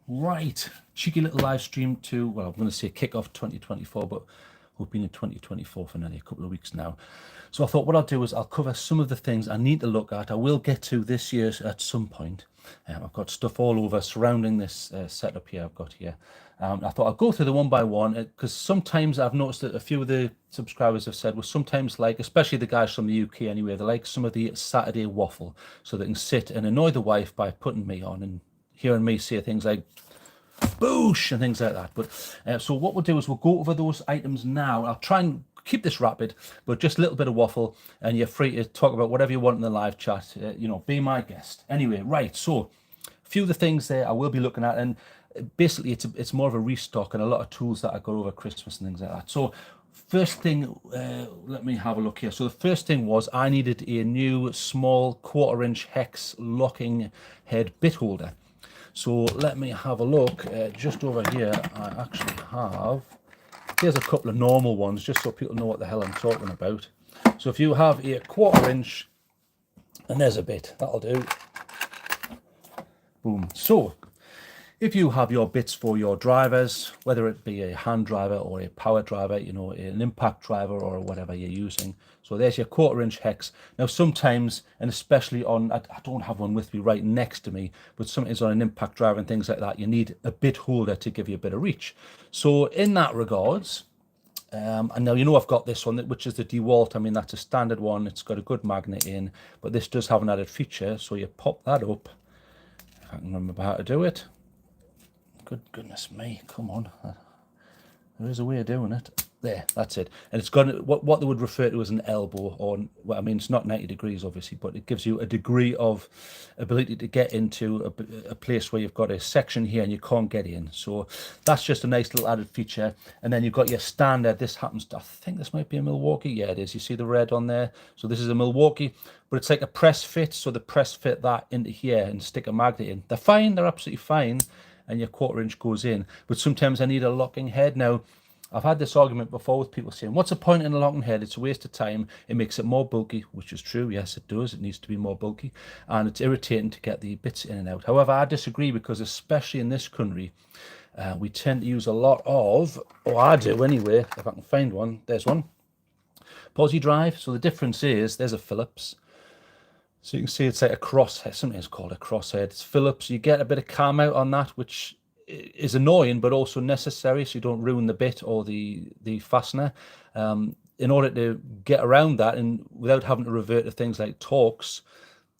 Right, cheeky little live stream to, well, I'm going to say kick off 2024, but we've been in 2024 for nearly a couple of weeks now. So I thought what I'll do is I'll cover some of the things I need to look at. I will get to this year's at some point. I've got stuff all over surrounding this setup here I've got here. I thought I'll go through the one by one because sometimes I've noticed that a few of the subscribers have said, well, sometimes like, especially the guys from the UK anyway, they like some of the Saturday waffle so they can sit and annoy the wife by putting me on and hearing me say things like Bosh and things like that. But so what we'll do is we'll go over those items now. I'll try and keep this rapid, but just a little bit of waffle, and you're free to talk about whatever you want in the live chat. You know, be my guest. Anyway, right. So a few of the things there I will be looking at, and basically it's more of a restock and a lot of tools that I got over Christmas and things like that. So first thing, let me have a look here. So the first thing was I needed a new small 1/4" hex locking head bit holder. So let me have a look. Just over here, I actually have, here's a couple of normal ones, just so people know what the hell I'm talking about. So if you have a 1/4", and there's a bit, that'll do. Boom. So if you have your bits for your drivers, whether it be a hand driver or a power driver, you know, an impact driver or whatever you're using. So there's your 1/4" hex. Now sometimes, and especially on, I don't have one with me right next to me, but sometimes on an impact driver and things like that, you need a bit holder to give you a bit of reach. So in that regards, and now you know I've got this one, which is the DeWalt. I mean, that's a standard one. It's got a good magnet in, but this does have an added feature. So you pop that up. If I can remember how to do it. Good goodness me, come on. There is a way of doing it. There, that's it. And it's got what they would refer to as an elbow, or, well, I mean, it's not 90 degrees, obviously, but it gives you a degree of ability to get into a place where you've got a section here and you can't get in. So that's just a nice little added feature. And then you've got your standard. This happens to, I think this might be a Milwaukee. Yeah, it is. You see the red on there? So this is a Milwaukee, but it's like a press fit. So the press fit that into here and stick a magnet in. They're fine. They're absolutely fine. And your 1/4" goes in. But sometimes I need a locking head. Now, I've had this argument before with people saying, what's the point in a locking head? It's a waste of time. It makes it more bulky, which is true. Yes, it does. It needs to be more bulky. And it's irritating to get the bits in and out. However, I disagree because especially in this country, we tend to use a lot of, or I do anyway, if I can find one. There's one. Posi drive. So the difference is there's a Phillips. So you can see it's like a crosshead. Something is called a crosshead. It's Phillips. You get a bit of cam out on that, which is annoying, but also necessary, so you don't ruin the bit or the fastener. In order to get around that and without having to revert to things like Torx,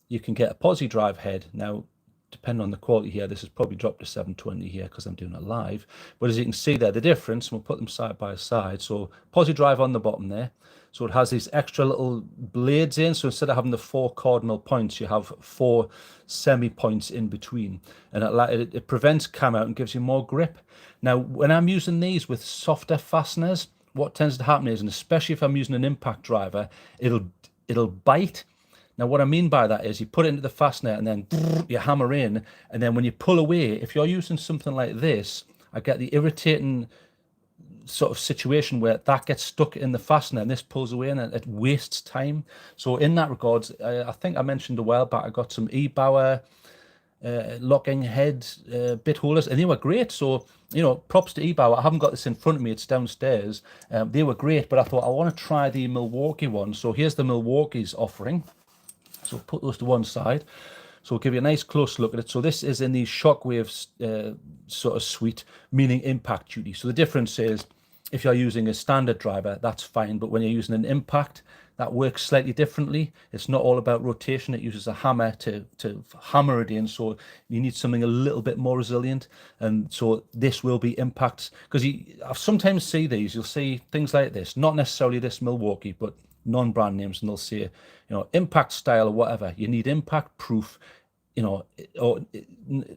you can get a Posi drive head. Now, depending on the quality here, this has probably dropped to 720 here because I'm doing it live. But as you can see there, the difference, we'll put them side by side. So Posi drive on the bottom there. So it has these extra little blades in. So instead of having the 4 cardinal points, you have 4 semi points in between. And it prevents cam out and gives you more grip. Now, when I'm using these with softer fasteners, what tends to happen is, and especially if I'm using an impact driver, it'll bite. Now, what I mean by that is you put it into the fastener and then you hammer in. And then when you pull away, if you're using something like this, I get the irritating sort of situation where that gets stuck in the fastener and this pulls away and it wastes time. So in that regards, I think I mentioned a while back, I got some eBauer locking head bit holders and they were great. So, you know, props to eBauer. I haven't got this in front of me, it's downstairs. They were great, but I thought I want to try the Milwaukee one. So here's the Milwaukee's offering. So put those to one side. So we'll give you a nice close look at it. So this is in the Shockwave sort of suite, meaning impact duty. So the difference is if you're using a standard driver, that's fine. But when you're using an impact, that works slightly differently. It's not all about rotation. It uses a hammer to hammer it in. So you need something a little bit more resilient. And so this will be impact. Because I sometimes see these, you'll see things like this, not necessarily this Milwaukee, but non-brand names, and they'll say, you know, impact style or whatever. You need impact proof, you know, or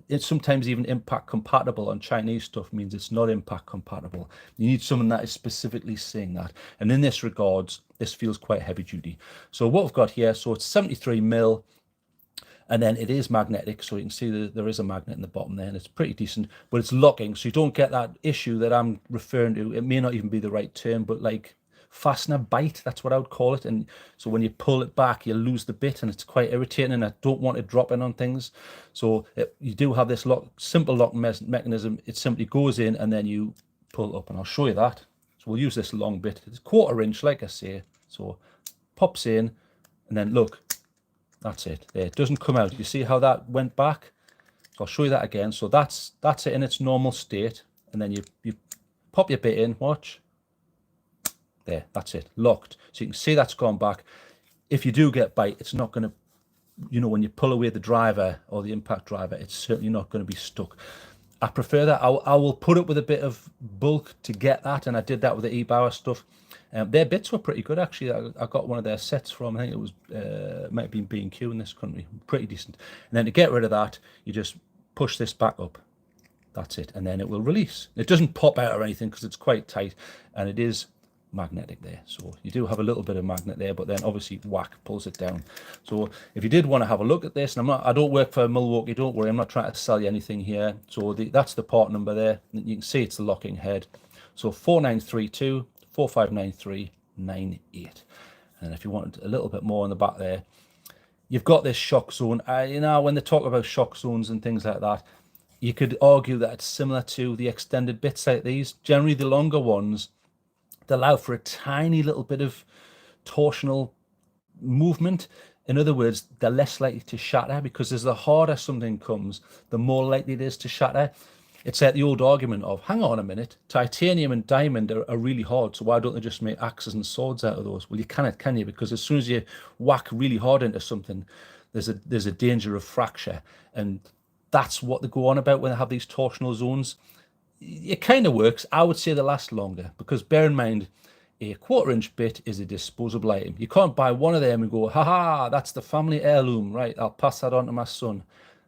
it's sometimes even impact compatible on Chinese stuff means it's not impact compatible. You need someone that is specifically saying that. And in this regards, this feels quite heavy duty. So what we've got here, so it's 73 mil, and then it is magnetic. So you can see that there is a magnet in the bottom there, and it's pretty decent, but it's locking. So you don't get that issue that I'm referring to. It may not even be the right term, but like fastener bite. That's what I would call it. And so when you pull it back, you lose the bit, and it's quite irritating, and I don't want it dropping on things. So you do have this simple lock mechanism. It simply goes in and then you pull up, and I'll show you that. So we'll use this long bit. It's 1/4 inch, like I say. So pops in, and then look, that's it. There, it doesn't come out. You see how that went back? So I'll show you that again. So that's it in its normal state, and then you pop your bit in. Watch. There, that's it, locked. So you can see that's gone back. If you do get bite, it's not going to, you know, when you pull away the driver or the impact driver, it's certainly not going to be stuck. I prefer that. I will put up with a bit of bulk to get that, and I did that with the E-Bauer stuff. Their bits were pretty good, actually. I got one of their sets from, I think it was, might have been B&Q in this country, pretty decent. And then to get rid of that, you just push this back up. That's it, and then it will release. It doesn't pop out or anything because it's quite tight, and it is magnetic there. So you do have a little bit of magnet there, but then obviously whack pulls it down. So if you did want to have a look at this, and I don't work for Milwaukee, don't worry, I'm not trying to sell you anything here. So that's the part number there. You can see it's the locking head. So 4932 4593 98. And if you wanted a little bit more on the back there, you've got this shock zone. You know, when they talk about shock zones and things like that, you could argue that it's similar to the extended bits like these. Generally, the longer ones, they allow for a tiny little bit of torsional movement. In other words, they're less likely to shatter, because as the harder something comes, the more likely it is to shatter. It's like the old argument of, hang on a minute, titanium and diamond are really hard, so why don't they just make axes and swords out of those? Well, you cannot, can you? Because as soon as you whack really hard into something, there's a danger of fracture. And that's what they go on about when they have these torsional zones. It kind of works. I would say they last longer, because bear in mind, a 1/4 inch bit is a disposable item. You can't buy one of them and go, haha, that's the family heirloom, right? I'll pass that on to my son.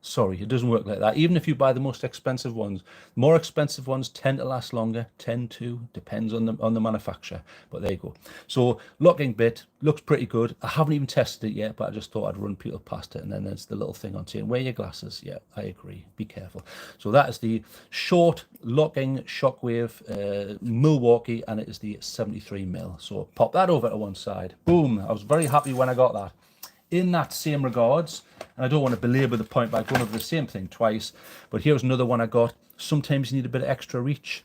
Sorry, it doesn't work like that. Even if you buy the most expensive ones, more expensive ones tend to last longer, tend to, depends on the manufacturer. But there you go. So locking bit looks pretty good. I haven't even tested it yet, but I just thought I'd run people past it. And then there's the little thing on saying, wear your glasses. Yeah, I agree. Be careful. So that is the short locking shockwave Milwaukee, and it is the 73mm. So pop that over to one side. Boom. I was very happy when I got that. In that same regards, and I don't want to belabor the point by going over the same thing twice, but here's another one I got. Sometimes you need a bit of extra reach.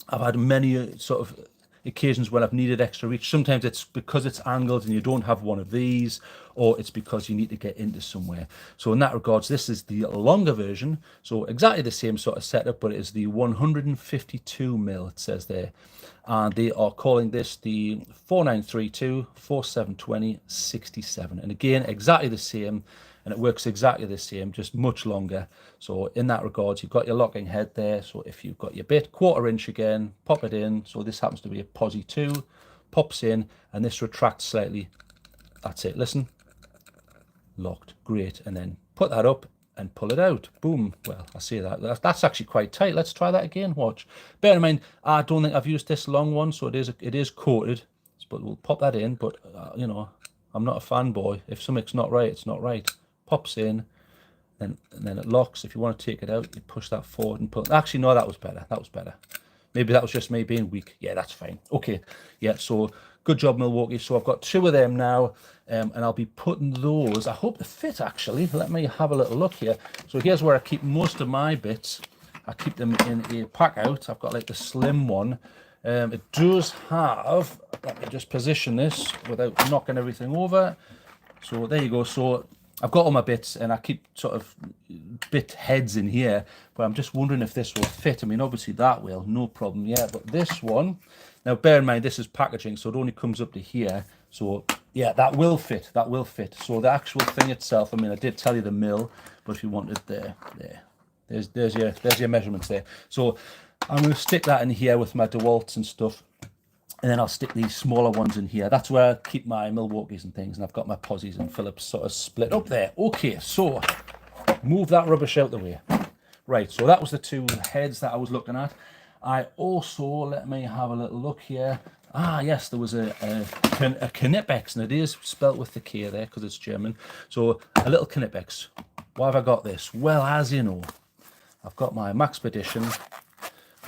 I've had many sort of occasions when I've needed extra reach. Sometimes it's because it's angled and you don't have one of these, or it's because you need to get into somewhere. So in that regards, this is the longer version. So exactly the same sort of setup, but it is the 152mm, it says there. And they are calling this the 4932 4720 67. And again, exactly the same, and it works exactly the same, just much longer. So in that regards, you've got your locking head there. So if you've got your bit, 1/4 inch again, pop it in. So this happens to be a Posi 2, pops in, and this retracts slightly. That's it, listen, locked, great. And then put that up and pull it out. Boom. Well, I see that's actually quite tight. Let's try that again. Watch. Bear in mind, I don't think I've used this long one, so it is coated. But we'll pop that in. But you know, I'm not a fanboy. If something's not right, it's not right. Pops in, and then it locks. If you want to take it out, you push that forward and pull. Actually, no, that was better. That was better. Maybe that was just me being weak. Yeah, that's fine. Okay. Yeah. So good job, Milwaukee. So I've got 2 of them now. And I'll be putting those, I hope they fit actually. Let me have a little look here. So here's where I keep most of my bits. I keep them in a pack out. I've got like the slim one. It does have, let me just position this without knocking everything over. So there you go. So I've got all my bits, and I keep sort of bit heads in here, but I'm just wondering if this will fit. I mean, obviously that will, no problem. Yeah, but this one, now bear in mind, this is packaging, so it only comes up to here. So yeah, that will fit. That will fit. So the actual thing itself, I mean, I did tell you the mil, but if you wanted there's your measurements there. So I'm going to stick that in here with my DeWalt's and stuff, and then I'll stick these smaller ones in here. That's where I keep my Milwaukees and things, and I've got my Posis and Phillips sort of split up there. Okay, so move that rubbish out the way. Right, so that was the 2 heads that I was looking at. I also, let me have a little look here. Ah, yes, there was a Knipex, and it is spelt with the K there because it's German. So a little Knipex. Why have I got this? Well, as you know, I've got my Maxpedition,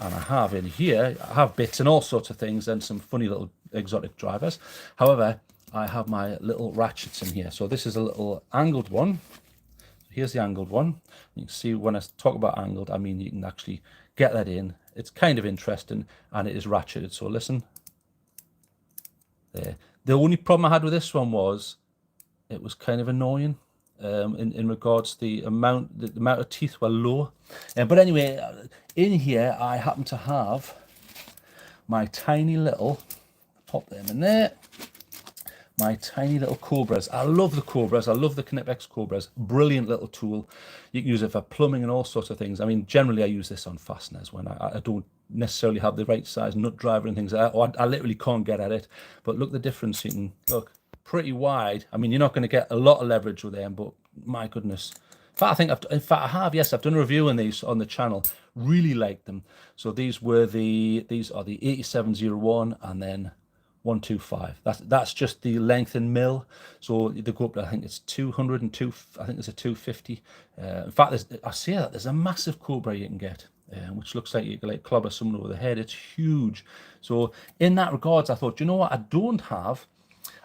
and I have in here, I have bits and all sorts of things, and some funny little exotic drivers. However, I have my little ratchets in here. So this is a little angled one. Here's the angled one. You can see when I talk about angled, I mean you can actually get that in. It's kind of interesting, and it is ratcheted. So listen. There. The only problem I had with this one was it was kind of annoying in regards to the amount of teeth were low. But anyway, in here I happen to have my tiny little, pop them in there, my tiny little Cobras. I love the Cobras. I love the Knipex Cobras. Brilliant little tool. You can use it for plumbing and all sorts of things. I mean, generally I use this on fasteners when I don't necessarily have the right size nut driver and things like that, or I literally can't get at it. But look the difference. You can look pretty wide. I mean, you're not going to get a lot of leverage with them, but my goodness. In fact, I have, yes, I've done a review on these on the channel. Really like them. So these are the 8701 and then 125. That's just the length in mil. So the go up, I think it's 202. I think there's a 250. In fact, I see that there's a massive Cobra you can get, which looks like you can like clobber someone over the head. It's huge. So in that regards, I thought, you know what,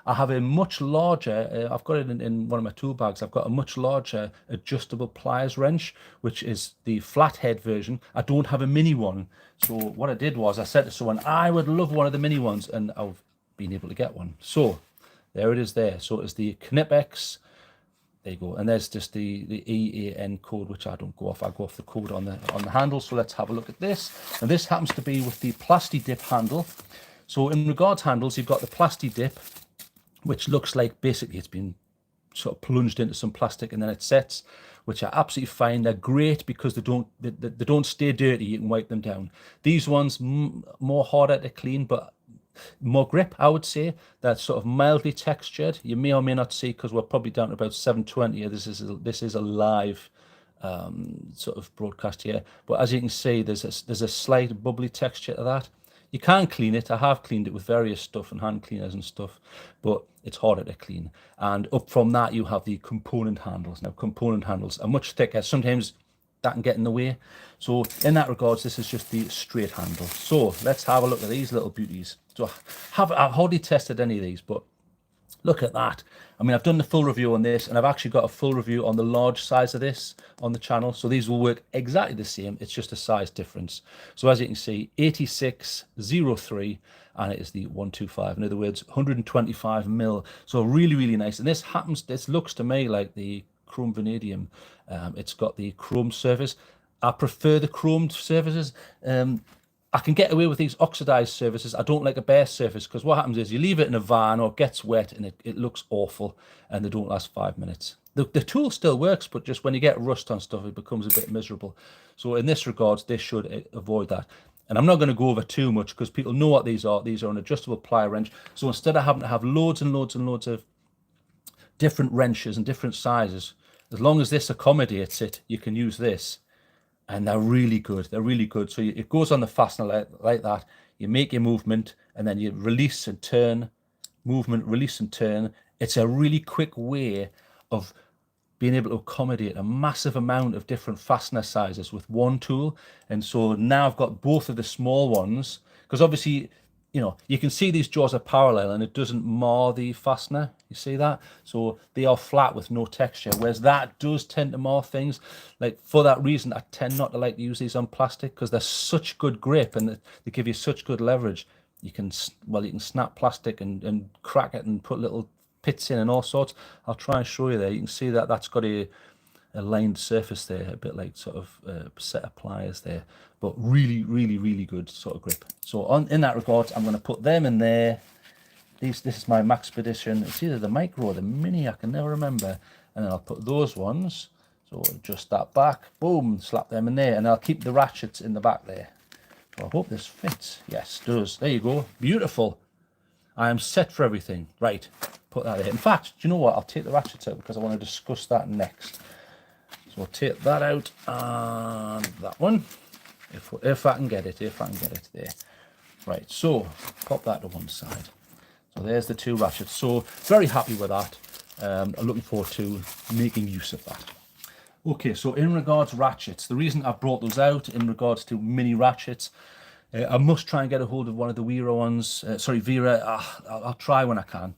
I have a much larger, I've got it in one of my tool bags, I've got a much larger adjustable pliers wrench, which is the flathead version. I don't have a mini one. So what I did was I said to someone, I would love one of the mini ones, and I've been able to get one. So there it is there. So it's the Knipex. There you go. And there's just the EAN code, which I don't go off. I go off the code on the handle. So let's have a look at this. And this happens to be with the Plasti Dip handle. So in regards handles, you've got the Plasti Dip, which looks like basically it's been sort of plunged into some plastic and then it sets, which are absolutely fine. They're great because they don't stay dirty. You can wipe them down. These ones more harder to clean, but more grip, I would say. That's sort of mildly textured. You may or may not see because we're probably down to about 720. This is a live sort of broadcast here, but as you can see, there's a slight bubbly texture to that. You can clean it. I have cleaned it with various stuff and hand cleaners and stuff, but it's harder to clean. And up from that, you have the component handles. Now, component handles are much thicker. Sometimes that can get in the way. So in that regards, this is just the straight handle. So let's have a look at these little beauties. So I've hardly tested any of these, but look at that. I mean, I've done the full review on this, and I've actually got a full review on the large size of this on the channel. So these will work exactly the same. It's just a size difference. So as you can see, 8603, and it is the 125. In other words, 125 mil. So really, really nice. And this looks to me like the chrome vanadium. It's got the chrome surface. I prefer the chromed surfaces. I can get away with these oxidized surfaces. I don't like a bare surface because what happens is you leave it in a van or it gets wet and it looks awful and they don't last 5 minutes. The tool still works, but just when you get rust on stuff, it becomes a bit miserable. So in this regards, this should avoid that. And I'm not going to go over too much because people know what these are. These are an adjustable plier wrench. So instead of having to have loads and loads and loads of different wrenches and different sizes, as long as this accommodates it, you can use this. And they're really good. They're really good. So it goes on the fastener like that. You make your movement and then you release and turn, movement, release and turn. It's a really quick way of being able to accommodate a massive amount of different fastener sizes with one tool. And so now I've got both of the small ones, because obviously, you know, you can see these jaws are parallel and it doesn't mar the fastener. You see that? So they are flat with no texture, whereas that does tend to mar things. Like for that reason, I tend not to like to use these on plastic because they're such good grip and they give you such good leverage. You can snap plastic and crack it and put little pits in and all sorts. I'll try and show you there. You can see that that's got a lined surface there, a bit like sort of a set of pliers there, but really, really, really good sort of grip. So in that regard, I'm going to put them in there. This is my Maxpedition. It's either the micro or the mini, I can never remember. And then I'll put those ones. So adjust that back, boom, slap them in there, and I'll keep the ratchets in the back there. So I hope this fits. Yes, it does. There you go. Beautiful. I am set for everything. Right, put that there. In fact, do you know what? I'll take the ratchets out because I want to discuss that next. So I'll take that out and that one, if I can get it, there. Right, so pop that to one side. So there's the two ratchets. So very happy with that. I'm looking forward to making use of that. Okay, so in regards ratchets, the reason I brought those out in regards to mini ratchets, I must try and get a hold of one of the Vera ones. Sorry, Vera. I'll try when I can.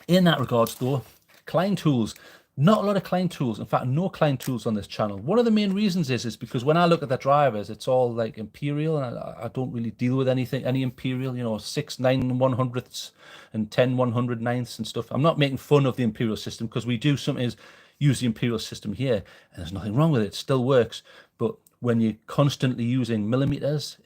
In that regards, though, Klein tools. Not a lot of Klein tools. In fact, no Klein tools on this channel. One of the main reasons is because when I look at the drivers, it's all like Imperial, and I don't really deal with any Imperial, you know, 6 9/100ths and 10 109ths and stuff. I'm not making fun of the Imperial system, because we do sometimes use the Imperial system here, and there's nothing wrong with it. It still works. But when you're constantly using millimeters,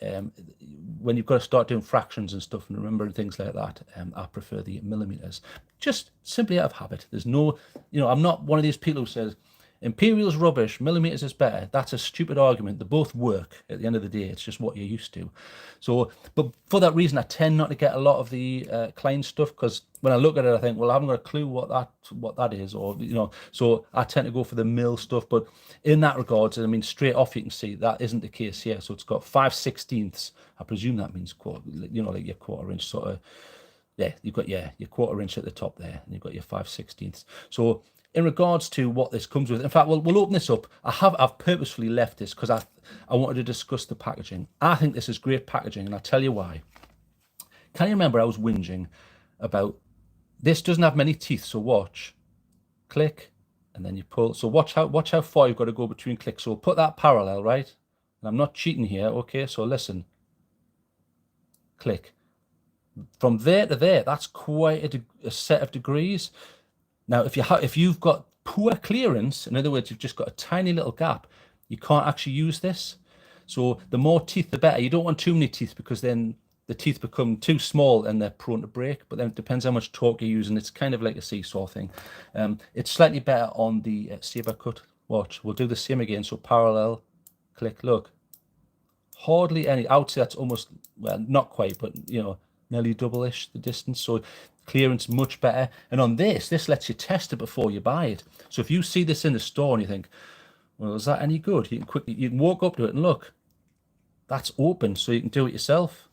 when you've got to start doing fractions and stuff and remembering things like that, I prefer the millimeters, just simply out of habit. There's no, you know, I'm not one of these people who says Imperial's rubbish, millimeters is better. That's a stupid argument. They both work at the end of the day. It's just what you're used to. So, but for that reason, I tend not to get a lot of the Klein stuff, because when I look at it, I think, well, I haven't got a clue what that is, or, you know, so I tend to go for the mill stuff. But in that regard, I mean, straight off, you can see that isn't the case here. So it's got 5/16ths. I presume that means quarter, you know, like your 1/4 inch sort of. Yeah, you've got your 1/4 inch at the top there, and you've got your 5/16ths. So in regards to what this comes with, in fact, we'll open this up. I've purposefully left this because I wanted to discuss the packaging. I think this is great packaging, and I'll tell you why. Can you remember I was whinging about this doesn't have many teeth? So watch, click, and then you pull. So watch how far you've got to go between clicks. So we'll put that parallel, right? And I'm not cheating here, okay? So listen, click. From there to there, that's quite a set of degrees. Now, if you've got poor clearance, in other words, you've just got a tiny little gap, you can't actually use this. So the more teeth, the better. You don't want too many teeth, because then the teeth become too small and they're prone to break. But then it depends how much torque you're using. It's kind of like a seesaw thing. It's slightly better on the Saber cut. Watch, we'll do the same again. So parallel, click, look. Hardly any. I would say that's almost, well, not quite, but, you know, nearly double-ish the distance. So clearance much better. And on this lets you test it before you buy it. So if you see this in the store and you think, well, is that any good? You can walk up to it and look, that's open, so you can do it yourself.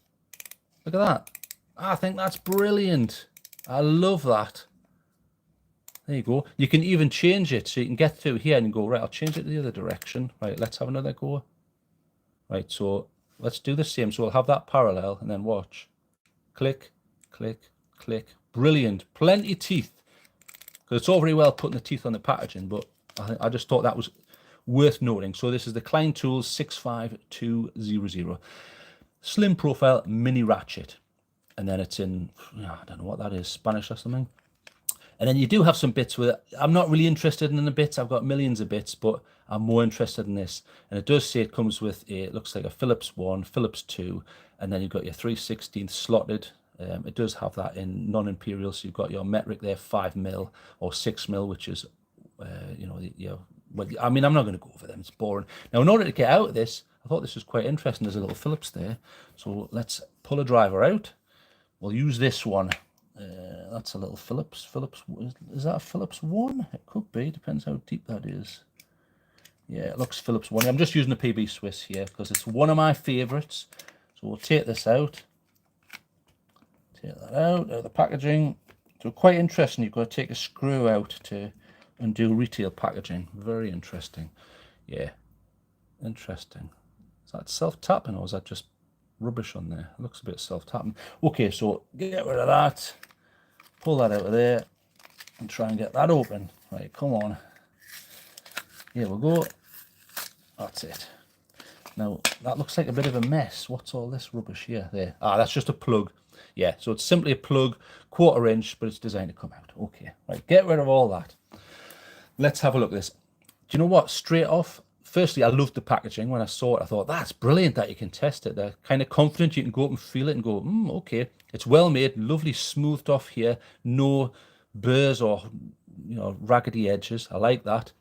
Look at that. I think that's brilliant. I love that. There you go. You can even change it, so you can get through here and go, right, I'll change it to the other direction. Right, let's have another go. Right, so let's do the same. So we'll have that parallel, and then watch. Click, click, click. Brilliant. Plenty of teeth. Because it's all very well putting the teeth on the packaging, but I just thought that was worth noting. So this is the Klein Tools 65200. Slim profile mini ratchet. And then it's in, I don't know what that is, Spanish or something. And then you do have some bits with it. I'm not really interested in the bits. I've got millions of bits, but I'm more interested in this. And it does say it comes with it looks like a Phillips 1, Phillips 2, and then you've got your 3/16 slotted. It does have that in non-imperial, so you've got your metric there, 5mm or 6mm, which is, well, I mean, I'm not going to go over them. It's boring. Now, in order to get out of this, I thought this was quite interesting. There's a little Phillips there. So let's pull a driver out. We'll use this one. That's a little Phillips. Phillips, is that a Phillips 1? It could be. Depends how deep that is. Yeah, it looks Phillips 1. I'm just using the PB Swiss here because it's one of my favorites. So we'll take this out. Take that out of the packaging. So quite interesting. You've got to take a screw out to undo retail packaging. Very interesting. Yeah, interesting. Is that self-tapping or is that just rubbish on there? It looks a bit self-tapping. Okay, so get rid of that. Pull that out of there and try and get that open. Right, come on. Here we go. That's it. Now, that looks like a bit of a mess. What's all this rubbish here? There. Ah, that's just a plug. Yeah, so it's simply a plug, 1/4 inch, but it's designed to come out. Okay, right, get rid of all that. Let's have a look at this. Do you know what? Straight off, firstly, I loved the packaging. When I saw it, I thought, that's brilliant that you can test it. They're kind of confident. You can go up and feel it and go, okay. It's well made, lovely smoothed off here. No burrs or, raggedy edges. I like that.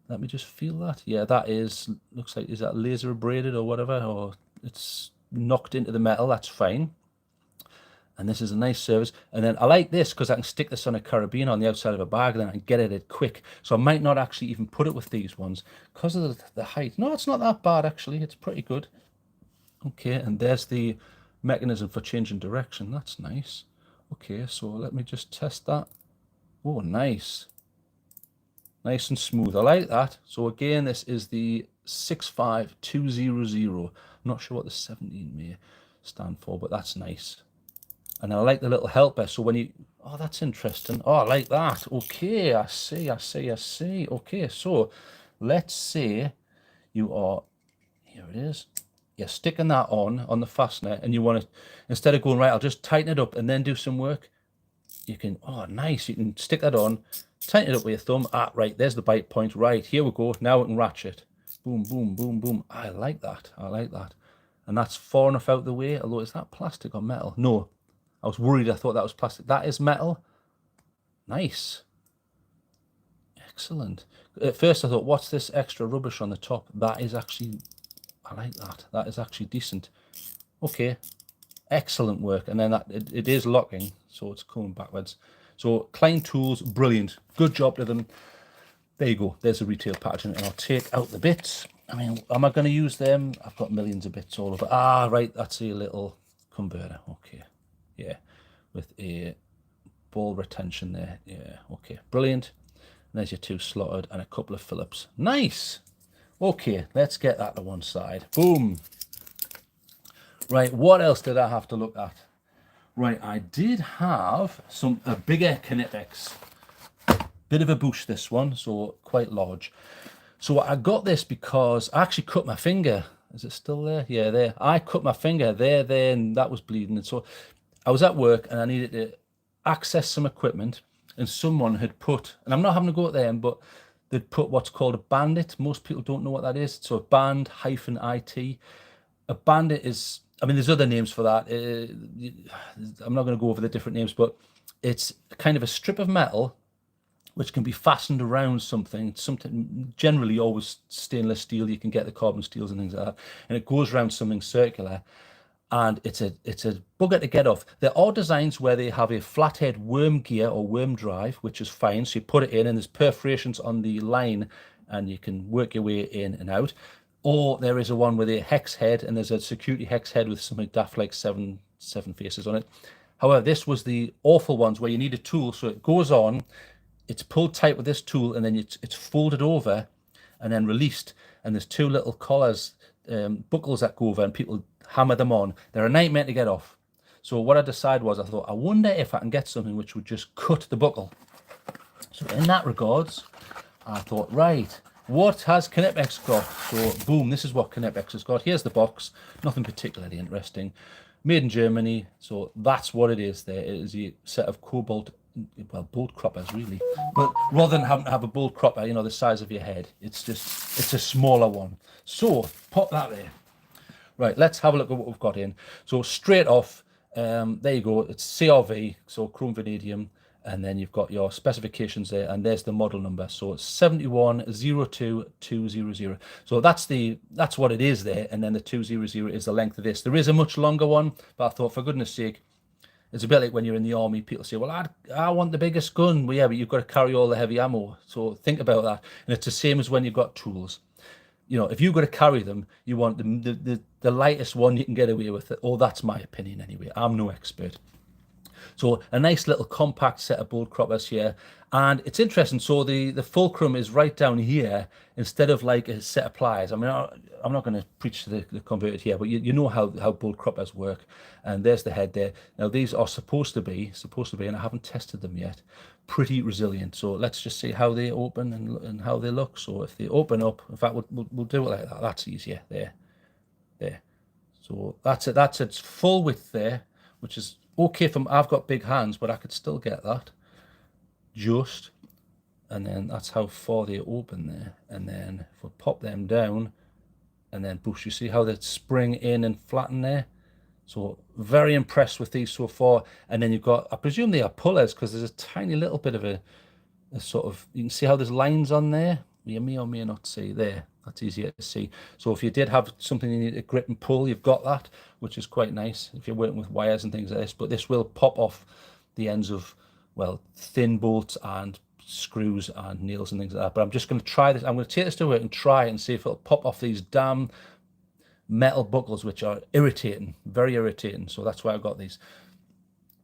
Let me just feel that. Yeah, that is, looks like, is that laser abraded or whatever? Or it's knocked into the metal. That's fine. And this is a nice service. And then I like this because I can stick this on a carabiner on the outside of a bag and then I can get at it quick. So I might not actually even put it with these ones because of the height. No, it's not that bad, actually. It's pretty good. Okay, and there's the mechanism for changing direction. That's nice. Okay, so let me just test that. Oh, nice. Nice and smooth. I like that. So again, this is the 65200. I'm not sure what the 17 may stand for, but that's nice. And I like the little helper. So when you, oh, that's interesting. Oh, I like that. Okay, I see. Okay, so let's say you are, here it is. You're sticking that on the fastener, and you want to, instead of going, right, I'll just tighten it up and then do some work, you can, oh, nice. You can stick that on, tighten it up with your thumb. Ah, right, there's the bite point. Right, here we go. Now we can ratchet. Boom, boom, boom, boom. I like that. I like that. And that's far enough out the way. Although, is that plastic or metal? No. I was worried. I thought that was plastic. That is metal. Nice. Excellent. At first, I thought, what's this extra rubbish on the top? That is actually, I like that. That is actually decent. Okay. Excellent work. And then that it is locking, so it's coming backwards. So Klein tools, brilliant. Good job to them. There you go. There's a retail packaging, and I'll take out the bits. I mean, am I going to use them? I've got millions of bits all over. Ah, right. That's a little converter. Okay. Yeah. With a ball retention there. Yeah. Okay. Brilliant. And there's your two slotted and a couple of Phillips. Nice. Okay. Let's get that to one side. Boom. Right. What else did I have to look at? Right. I did have a bigger Knipex. Bit of a Bosh, this one, so quite large. So I got this because I actually cut my finger. Is it still there? Yeah, there. I cut my finger there, and that was bleeding. And so I was at work and I needed to access some equipment, and someone had put, and I'm not having to go at them, but they'd put what's called a Bandit. Most people don't know what that is. So a band-it. A Bandit is, I mean, there's other names for that. I'm not going to go over the different names, but it's kind of a strip of metal which can be fastened around something generally always stainless steel. You can get the carbon steels and things like that, and it goes around something circular, and it's a bugger to get off. There are designs where they have a flathead worm gear or worm drive, which is fine. So you put it in, and there's perforations on the line, and you can work your way in and out. Or there is a one with a hex head, and there's a security hex head with something daft like seven faces on it. However, this was the awful ones where you need a tool, so it goes on. It's pulled tight with this tool, and then it's folded over and then released. And there's two little collars, buckles that go over, and people hammer them on. They're a nightmare to get off. So what I decided was, I thought, I wonder if I can get something which would just cut the buckle. So in that regards, I thought, right, what has Knipex got? So boom, this is what Knipex has got. Here's the box. Nothing particularly interesting. Made in Germany. So that's what it is there. It is a set of cobalt, well, bolt croppers really, but rather than having to have a bolt cropper, you know, the size of your head, it's a smaller one. So pop that there. Right, let's have a look at what we've got in. So straight off, there you go. It's CRV, so chrome vanadium, and then you've got your specifications there, and there's the model number. So it's 7102200. So that's what it is there, and then the 200 is the length of this. There is a much longer one, but I thought, for goodness sake, it's a bit like when you're in the army, people say, well, I want the biggest gun. Well, yeah, but you've got to carry all the heavy ammo. So think about that. And it's the same as when you've got tools. You know, if you've got to carry them, you want the lightest one you can get away with it. Oh, that's my opinion anyway. I'm no expert. So a nice little compact set of bolt croppers here. And it's interesting. So the fulcrum is right down here instead of like a set of pliers. I mean, I'm not going to preach to the converted here, but you know how bolt croppers work. And there's the head there. Now these are supposed to be, and I haven't tested them yet, pretty resilient. So let's just see how they open and how they look. So if they open up, in fact, we'll do it like that. That's easier. There. So that's it. That's its full width there, which is okay I've got big hands, but I could still get that. Just, and then that's how far they open there. And then if we pop them down, and then Bosh, you see how they spring in and flatten there. So very impressed with these so far. And then you've got, I presume they are pullers, because there's a tiny little bit of a sort of, you can see how there's lines on there. You may or may not see there. That's easier to see. So if you did have something you need to grip and pull, you've got that, which is quite nice if you're working with wires and things like this. But this will pop off the ends of, well, thin bolts and screws and nails and things like that. But I'm just going to try this. I'm going to take this to work and try it and see if it'll pop off these damn metal buckles, which are irritating, very irritating. So that's why I've got these.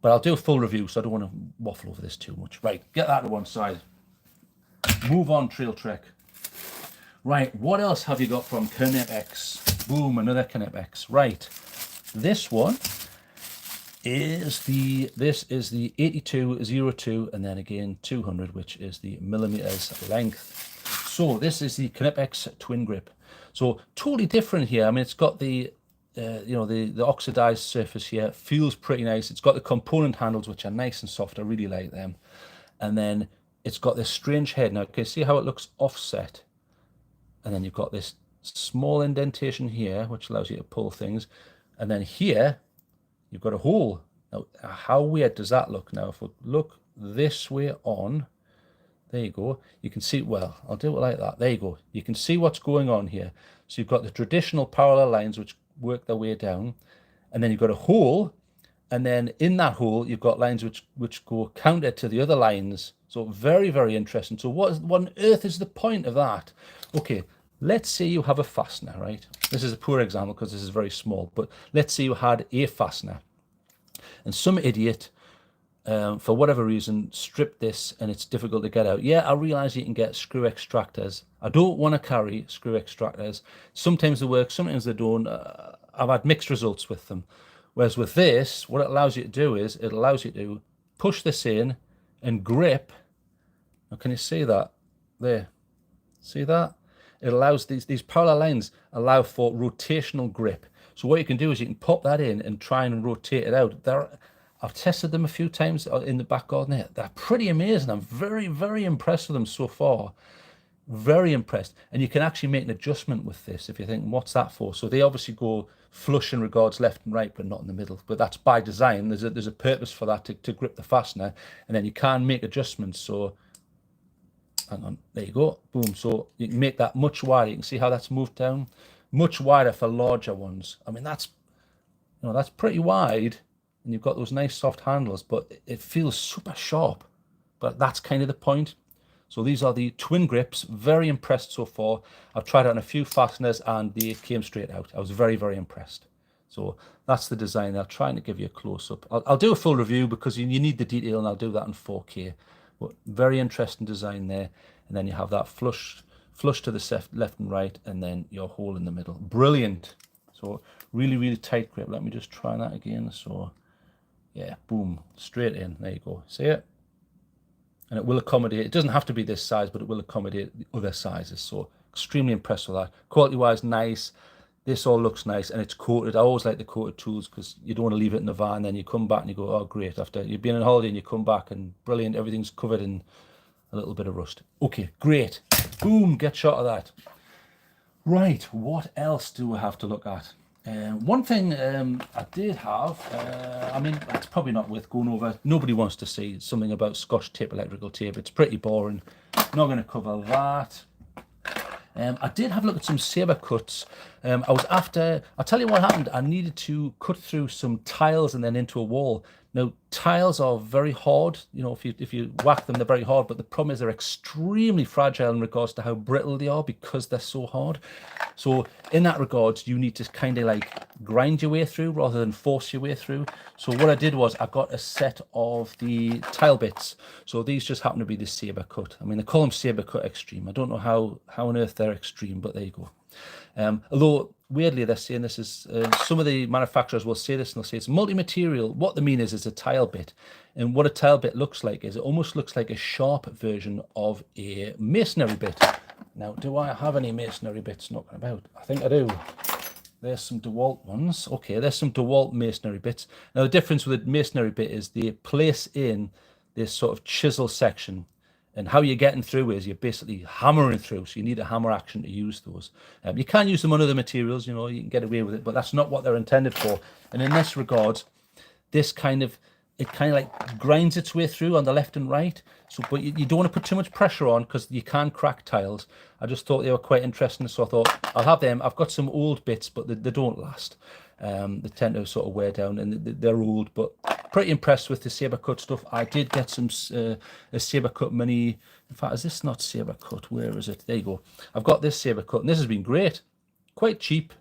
But I'll do a full review, so I don't want to waffle over this too much. Right, get that to one side. Move on, TrailTrek. Right, what else have you got from Knipex? Boom, another Knipex. Right, this one is the 8202 and then again 200, which is the millimeters length. So this is the Knipex twin grip. So totally different here. I mean, it's got the the oxidized surface here. Feels pretty nice. It's got the component handles, which are nice and soft. I really like them. And then it's got this strange head. Now, can you see how it looks offset? And then you've got this small indentation here, which allows you to pull things. And then here, you've got a hole. Now, how weird does that look? Now, if we look this way on, there you go. You can see, well, I'll do it like that. There you go. You can see what's going on here. So you've got the traditional parallel lines, which work their way down. And then you've got a hole. And then in that hole, you've got lines which go counter to the other lines. So very, very interesting. So what on earth is the point of that? Okay, let's say you have a fastener, right? This is a poor example because this is very small, but let's say you had a fastener and some idiot, for whatever reason, stripped this and it's difficult to get out. Yeah, I realize you can get screw extractors. I don't want to carry screw extractors. Sometimes they work, sometimes they don't. I've had mixed results with them. Whereas with this, what it allows you to do is it allows you to push this in and grip. Now, can you see that? There. See that? It allows these parallel lines allow for rotational grip. So what you can do is you can pop that in and try and rotate it out. I've tested them a few times in the back garden here. They're pretty amazing. I'm very, very impressed with them so far. Very impressed. And you can actually make an adjustment with this if you think, what's that for? So they obviously go flush in regards left and right, but not in the middle. But that's by design. There's a purpose for that to grip the fastener. And then you can make adjustments. So hang on, there you go, boom. So you can make that much wider. You can see how that's moved down, much wider for larger ones. I mean, that's pretty wide, and you've got those nice soft handles, but it feels super sharp. But that's kind of the point. So these are the twin grips. Very impressed so far. I've tried out on a few fasteners and they came straight out. I was very, very impressed. So that's the design. They're trying to give you a close-up. I'll do a full review because you need the detail, and I'll do that in 4K. But very interesting design there. And then you have that flush to the left and right, and then your hole in the middle. Brilliant. So really, really tight grip. Let me just try that again. So yeah, boom, straight in. There you go. See it? And it will accommodate, it doesn't have to be this size, but it will accommodate the other sizes. So extremely impressed with that. Quality wise, nice. This all looks nice, and it's coated. I always like the coated tools because you don't want to leave it in the van, then you come back and you go, oh great, after you've been on holiday and you come back and brilliant, everything's covered in a little bit of rust. Okay, great. Boom, get shot of that. Right, what else do we have to look at? One thing I did have, I mean, it's probably not worth going over. Nobody wants to see something about Scotch tape, electrical tape. It's pretty boring. Not going to cover that. I did have a look at some Saber cuts. I was after, I'll tell you what happened. I needed to cut through some tiles and then into a wall. Now, tiles are very hard. You know, if you whack them, they're very hard. But the problem is they're extremely fragile in regards to how brittle they are because they're so hard. So in that regards, you need to kind of like grind your way through rather than force your way through. So what I did was I got a set of the tile bits. So these just happen to be the Saber cut. I mean, they call them Saber cut extreme. I don't know how on earth they're extreme, but there you go. Although weirdly they're saying this is some of the manufacturers will say this and they'll say it's multi-material. What they mean is it's a tile bit, and what a tile bit looks like is it almost looks like a sharp version of a masonry bit. Now, do I have any masonry bits knocking about? I think I do. There's some DeWalt ones. Okay, there's some DeWalt masonry bits. Now the difference with a masonry bit is they place in this sort of chisel section. And how you're getting through is you're basically hammering through. So you need a hammer action to use those. You can use them on other materials, you know, you can get away with it, but that's not what they're intended for. And in this regard, this kind of like grinds its way through on the left and right. So, but you don't want to put too much pressure on because you can crack tiles. I just thought they were quite interesting. So I thought I'll have them. I've got some old bits, but they don't last. They tend to sort of wear down and they're old, but pretty impressed with the Saber cut stuff. I did get some a Saber cut mini. In fact, is this not Saber cut? Where is it? There you go. I've got this Saber cut, and this has been great. Quite cheap,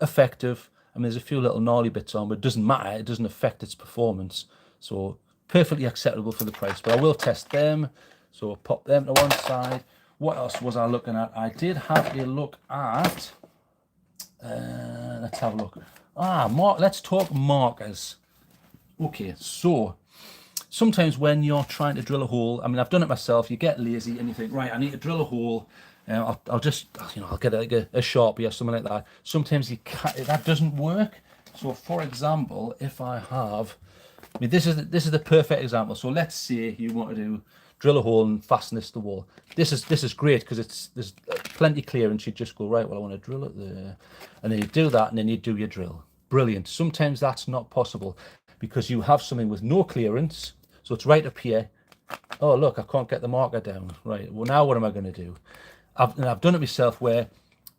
effective. I mean, there's a few little gnarly bits on, but it doesn't matter. It doesn't affect its performance. So perfectly acceptable for the price. But I will test them. So pop them to one side. what else was I looking at? I did have a look at, let's have a look. Let's talk markers. Okay, so sometimes when you're trying to drill a hole, I mean, I've done it myself, you get lazy and you think, right, I need to drill a hole. I'll just, I'll get like a Sharpie or something like that. Sometimes that doesn't work. So for example, if I have, I mean, this is the perfect example. So let's say you want to drill a hole and fasten this to the wall. This is great because there's plenty clearance. You just go, right, well, I want to drill it there, and then you do that, and then you do your drill. Brilliant. Sometimes that's not possible because you have something with no clearance. So it's right up here. Oh, look, I can't get the marker down. Right, well, now what am I going to do? I've done it myself where,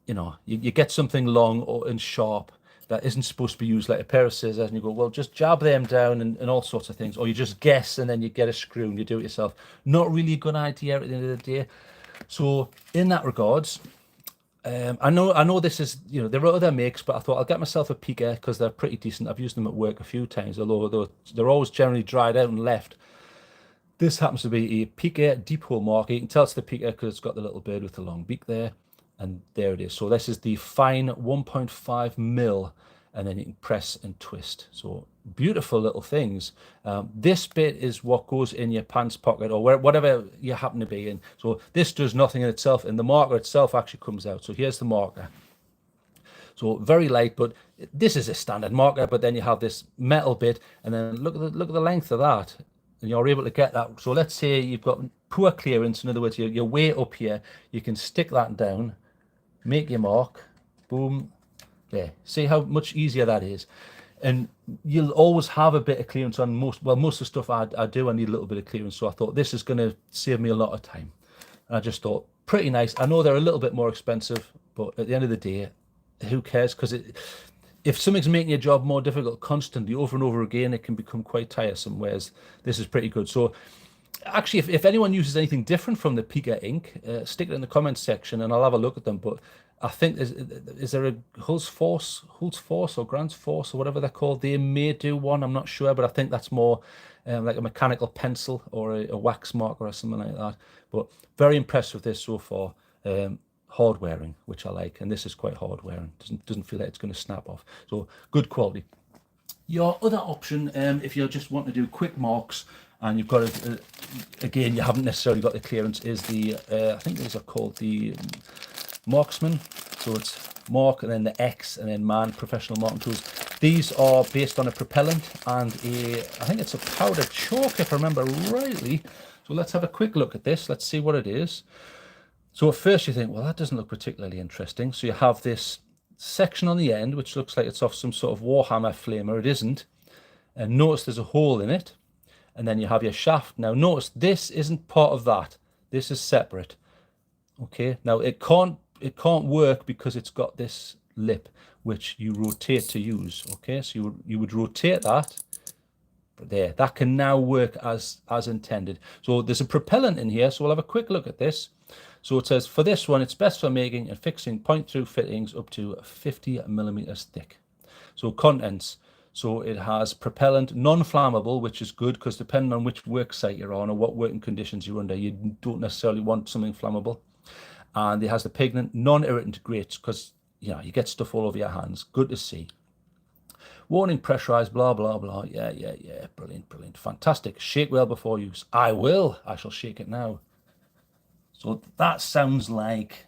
you get something long and sharp that isn't supposed to be used, like a pair of scissors, and you go, well, just jab them down and all sorts of things. Or you just guess and then you get a screw and you do it yourself. Not really a good idea at the end of the day. So in that regards, I know this is, there are other makes, but I thought I'll get myself a Pica because they're pretty decent. I've used them at work a few times, although they're always generally dried out and left. This happens to be a Pica Deephole Mark. You can tell it's the Pica because it's got the little bird with the long beak there. And there it is. So this is the fine 1.5 mil, and then you can press and twist. So beautiful little things. This bit is what goes in your pants pocket or whatever you happen to be in. So this does nothing in itself, and the marker itself actually comes out. So here's the marker. So very light, but this is a standard marker. But then you have this metal bit, and then look at the length of that. And you're able to get that. So let's say you've got poor clearance. In other words, you're way up here. You can stick that down, make your mark, boom, there. See how much easier that is. And you'll always have a bit of clearance on most of the stuff I do. I need a little bit of clearance. So I thought this is going to save me a lot of time. And I just thought, pretty nice. I know they're a little bit more expensive, but at the end of the day, who cares? Because if something's making your job more difficult constantly over and over again, it can become quite tiresome, whereas this is pretty good. So actually, if anyone uses anything different from the Pica ink, stick it in the comments section and I'll have a look at them. But I think, is there a Hulse Force or Grant's Force or whatever they're called? They may do one, I'm not sure, but I think that's more like a mechanical pencil or a wax marker or something like that. But very impressed with this so far. Hard wearing, which I like, and this is quite hard wearing. Doesn't feel like it's going to snap off. So good quality. Your other option, if you just want to do quick marks and you've got again, you haven't necessarily got the clearance, is the I think these are called the Marksman. So it's Mark and then the X and then Man professional marking tools. These are based on a propellant and I think it's a powdered chalk if I remember rightly. So let's have a quick look at this. Let's see what it is. So at first you think, well, that doesn't look particularly interesting. So you have this section on the end, which looks like it's off some sort of Warhammer flamer. It isn't. And notice there's a hole in it. And then you have your shaft. Now notice this isn't part of that. This is separate. Okay. Now it can't work because it's got this lip, which you rotate to use. Okay. So you would rotate that. There. That can now work as intended. So there's a propellant in here. So we'll have a quick look at this. So it says, for this one, it's best for making and fixing point-through fittings up to 50 millimeters thick. So contents. So it has propellant, non-flammable, which is good because depending on which work site you're on or what working conditions you're under, you don't necessarily want something flammable. And it has the pigment, non-irritant grates because, you get stuff all over your hands. Good to see. Warning, pressurized, blah, blah, blah. Yeah. Brilliant. Fantastic. Shake well before use. I will. I shall shake it now. So that sounds like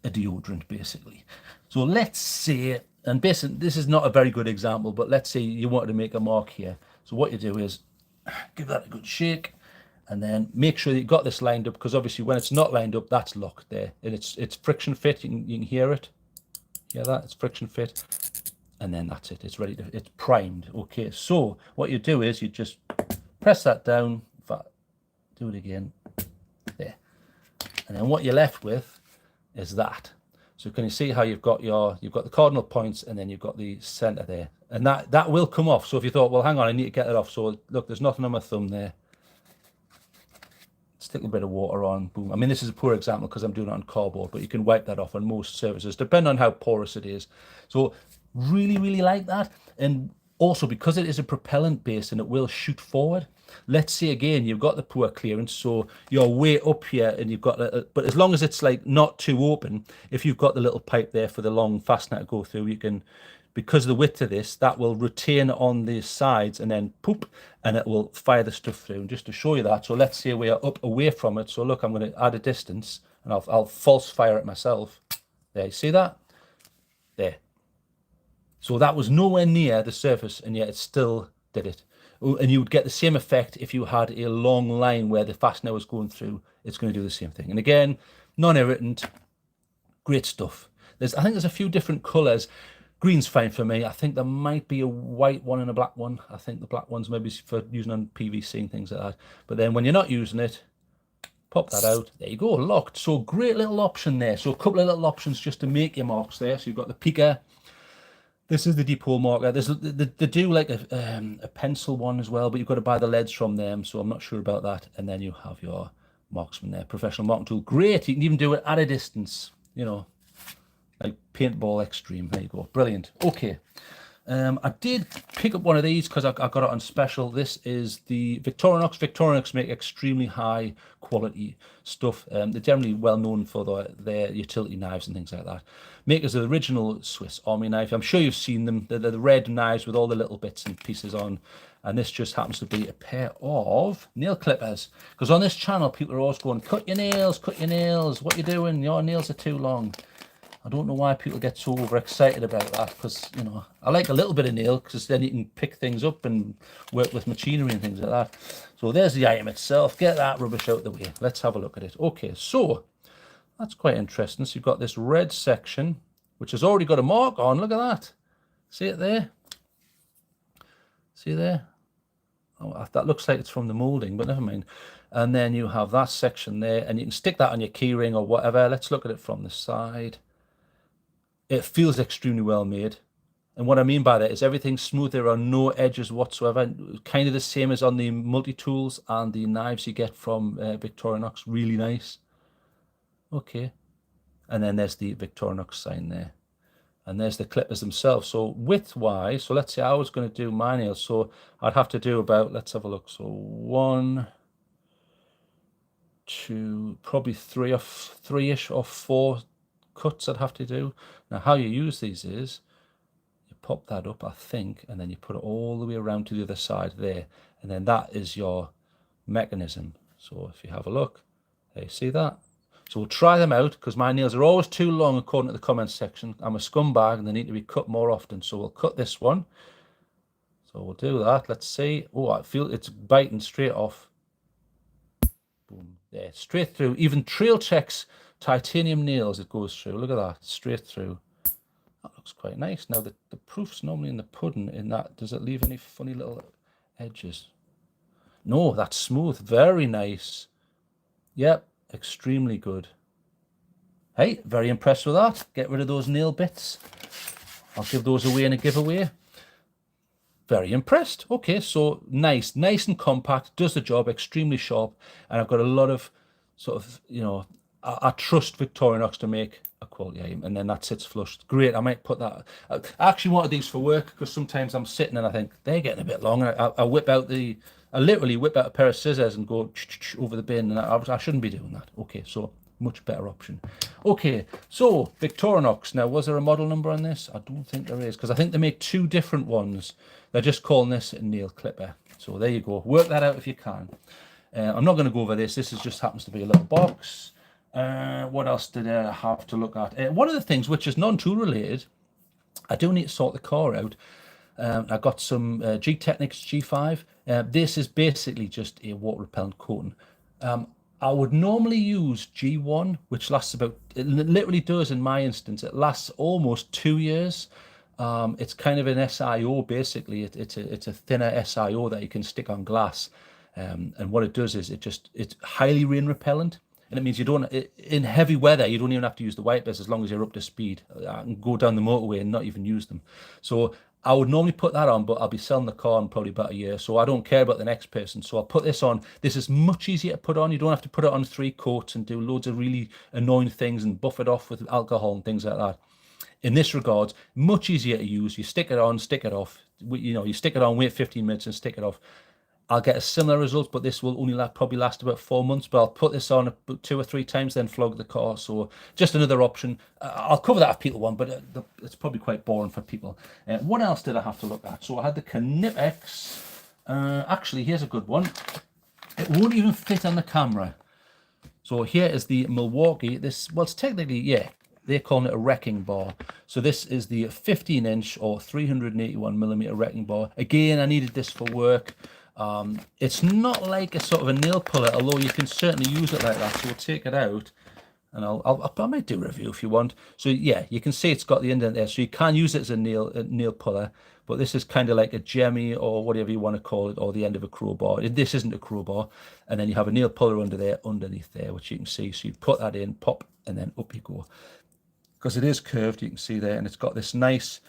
a deodorant, basically. So let's say, and basically this is not a very good example, but let's say you wanted to make a mark here. So what you do is give that a good shake and then make sure that you've got this lined up, because obviously when it's not lined up, that's locked there. And it's friction fit, you can hear it. Hear that? It's friction fit. And then that's it. It's ready to, it's primed. Okay, so what you do is you just press that down. Do it again. There. And then what you're left with is that. So can you see how you've got the cardinal points and then you've got the center there, and that will come off. So if you thought, well, hang on, I need to get it off. So look, there's nothing on my thumb there. Stick a bit of water on, boom. I mean, this is a poor example because I'm doing it on cardboard, but you can wipe that off on most surfaces, depending on how porous it is. So really like that. And also because it is a propellant base and it will shoot forward, let's say again, you've got the poor clearance, so you're way up here and you've got, but as long as it's like not too open, if you've got the little pipe there for the long fastener to go through, you can, because of the width of this, that will retain on the sides and then poop, and it will fire the stuff through. And just to show you that, so let's say we are up away from it. So look, I'm going to add a distance and I'll false fire it myself. There, you see that? There. So that was nowhere near the surface, and yet it still did it. And you would get the same effect if you had a long line where the fastener was going through. It's going to do the same thing. And again, non-irritant, great stuff. I think there's a few different colors. Green's fine for me. I think there might be a white one and a black one. I think the black one's maybe for using on PVC and things like that. But then when you're not using it, pop that out. There you go, locked. So great little option there. So a couple of little options just to make your marks there. So you've got the Pica. This is the Deephole Mark. They do like a pencil one as well, but you've got to buy the leads from them, so I'm not sure about that. And then you have your Marksman there, professional marking tool. Great, you can even do it at a distance, you know, like paintball extreme. There you go, brilliant. Okay, I did pick up one of these because I got it on special. This is the Victorinox. Victorinox make extremely high quality stuff. They're generally well known for their utility knives and things like that. Makers of the original Swiss Army knife. I'm sure you've seen them. They're the red knives with all the little bits and pieces on. And this just happens to be a pair of nail clippers. Because on this channel, people are always going, cut your nails, what you doing? Your nails are too long. I don't know why people get so overexcited about that, because, you know, I like a little bit of nail because then you can pick things up and work with machinery and things like that. So there's the item itself. Get that rubbish out of the way. Let's have a look at it. Okay, so that's quite interesting. So you've got this red section, which has already got a mark on. Look at that. See it there? See there? Oh, that looks like it's from the molding, but never mind. And then you have that section there, and you can stick that on your key ring or whatever. Let's look at it from the side. It feels extremely well made, and what I mean by that is everything's smooth. There are no edges whatsoever, kind of the same as on the multi-tools and the knives you get from Victorinox. Really nice. Okay, and then there's the Victorinox sign there, and there's the clippers themselves. So width wise, so let's say I was going to do my nails, so I'd have to do about, let's have a look, so 1, 2, probably three-ish or 4 cuts I'd have to do. Now how you use these is you pop that up, I think, and then you put it all the way around to the other side there, and then that is your mechanism. So if you have a look, there, you see that? So we'll try them out, because my nails are always too long according to the comments section. I'm a scumbag and they need to be cut more often, so we'll cut this one. So we'll do that. Let's see. Oh, I feel it's biting straight off. Boom, there, straight through. Even TrailTrek's titanium nails, it goes through. Look at that, straight through. That looks quite nice. Now the proof's normally in the pudding. In that, does it leave any funny little edges? No, that's smooth. Very nice. Yep, extremely good. Hey, very impressed with that. Get rid of those nail bits. I'll give those away in a giveaway. Very impressed. Okay, so nice and compact, does the job, extremely sharp, and I've got a lot of sort of, you know, I trust Victorinox to make a quality item, and then that sits flushed. Great, I might put that. I actually wanted these for work, because sometimes I'm sitting and I think they're getting a bit long. I literally whip out a pair of scissors and go over the bin, and I shouldn't be doing that. Okay, so much better option. Okay, so Victorinox. Now, was there a model number on this? I don't think there is, because I think they make 2 different ones. They're just calling this a nail clipper. So there you go. Work that out if you can. I'm not going to go over this. This just happens to be a little box. What else did I have to look at? One of the things which is non-tool related, I do need to sort the car out. I got some G-Technics G5. This is basically just a water repellent coating. I would normally use G1, which lasts about, it literally does in my instance, it lasts almost 2 years. It's kind of an SIO basically. It's a thinner SIO that you can stick on glass. And what it does is it's highly rain repellent. And it means you don't, in heavy weather, you don't even have to use the wipers as long as you're up to speed. I can go down the motorway and not even use them. So I would normally put that on, but I'll be selling the car in probably about a year. So I don't care about the next person. So I'll put this on. This is much easier to put on. You don't have to put it on 3 coats and do loads of really annoying things and buff it off with alcohol and things like that. In this regard, much easier to use. You stick it on, stick it off. You know, you stick it on, wait 15 minutes and stick it off. I'll get a similar result, but this will only probably last about 4 months. But I'll put this on 2 or 3 times, then flog the car. So just another option. I'll cover that if people want, but it's probably quite boring for people. What else did I have to look at? So I had the Knipex. Actually, here's a good one. It won't even fit on the camera. So here is the Milwaukee. Well, it's technically, yeah, they're calling it a wrecking bar. So this is the 15-inch or 381mm wrecking bar. Again, I needed this for work. It's not like a sort of a nail puller, although you can certainly use it like that. So we'll take it out, and I might do a review if you want. So yeah, you can see it's got the indent there, so you can use it as a nail puller. But this is kind of like a jemmy or whatever you want to call it, or the end of a crowbar. This isn't a crowbar, and then you have a nail puller underneath there, which you can see. So you put that in, pop, and then up you go. Because it is curved, you can see there, and it's got this nice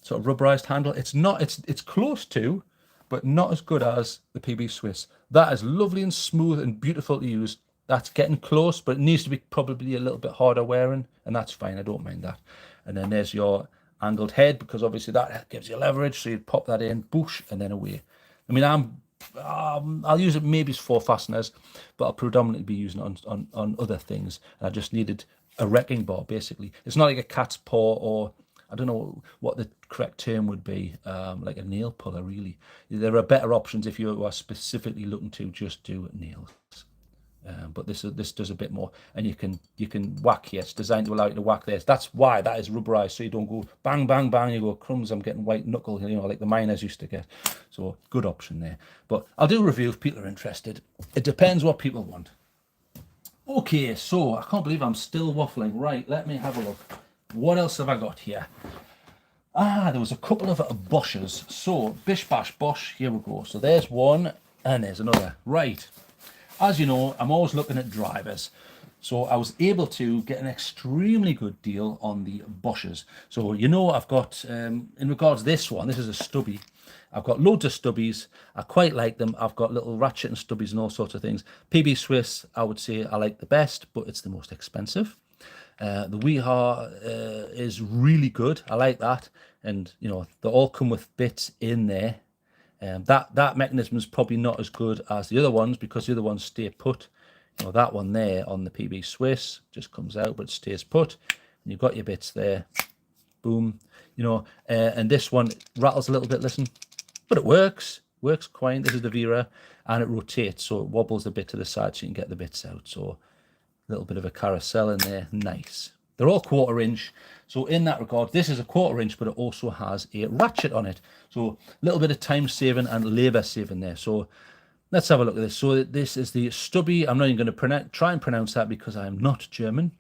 sort of rubberized handle. It's close to, but not as good as the PB Swiss. That is lovely and smooth and beautiful to use. That's getting close, but it needs to be probably a little bit harder wearing, and that's fine. I don't mind that. And then there's your angled head, because obviously that gives you leverage. So you pop that in, boosh, and then away. I mean, I'll use it maybe as 4 fasteners, but I'll predominantly be using it on other things. And I just needed a wrecking bar, basically. It's not like a cat's paw, or I don't know what the correct term would be, like a nail puller, really. There are better options if you are specifically looking to just do nails. But this does a bit more, and you can whack here. It's designed to allow you to whack this. That's why that is rubberized, so you don't go bang, bang, bang. You go, crumbs, I'm getting white knuckle, you know, like the miners used to get. So good option there. But I'll do a review if people are interested. It depends what people want. Okay, so I can't believe I'm still waffling. Right, let me have a look. What else have I got here? There was a couple of Boshes. So, bish bash Bosh, here we go. So there's one, and there's another. Right, as you know, I'm always looking at drivers. So I was able to get an extremely good deal on the Boshes. So, you know, I've got, in regards to this one, this is a Stubby. I've got loads of Stubbies. I quite like them. I've got little ratchet and Stubbies and all sorts of things. PB Swiss, I would say I like the best, but it's the most expensive. The Weehaw is really good. I like that. And, you know, they all come with bits in there. That mechanism is probably not as good as the other ones, because the other ones stay put. You know, that one there on the PB Swiss just comes out, but it stays put. And you've got your bits there. Boom. You know, and this one rattles a little bit, listen. But it works quite. This is the Vera, and it rotates, so it wobbles a bit to the side so you can get the bits out. So a little bit of a carousel in there, nice. They're all 1/4 inch, so in that regard, this is a 1/4 inch, but it also has a ratchet on it. So a little bit of time saving and labor saving there. So let's have a look at this. So this is the Stubby. I'm not even going to try and pronounce that because I'm not German.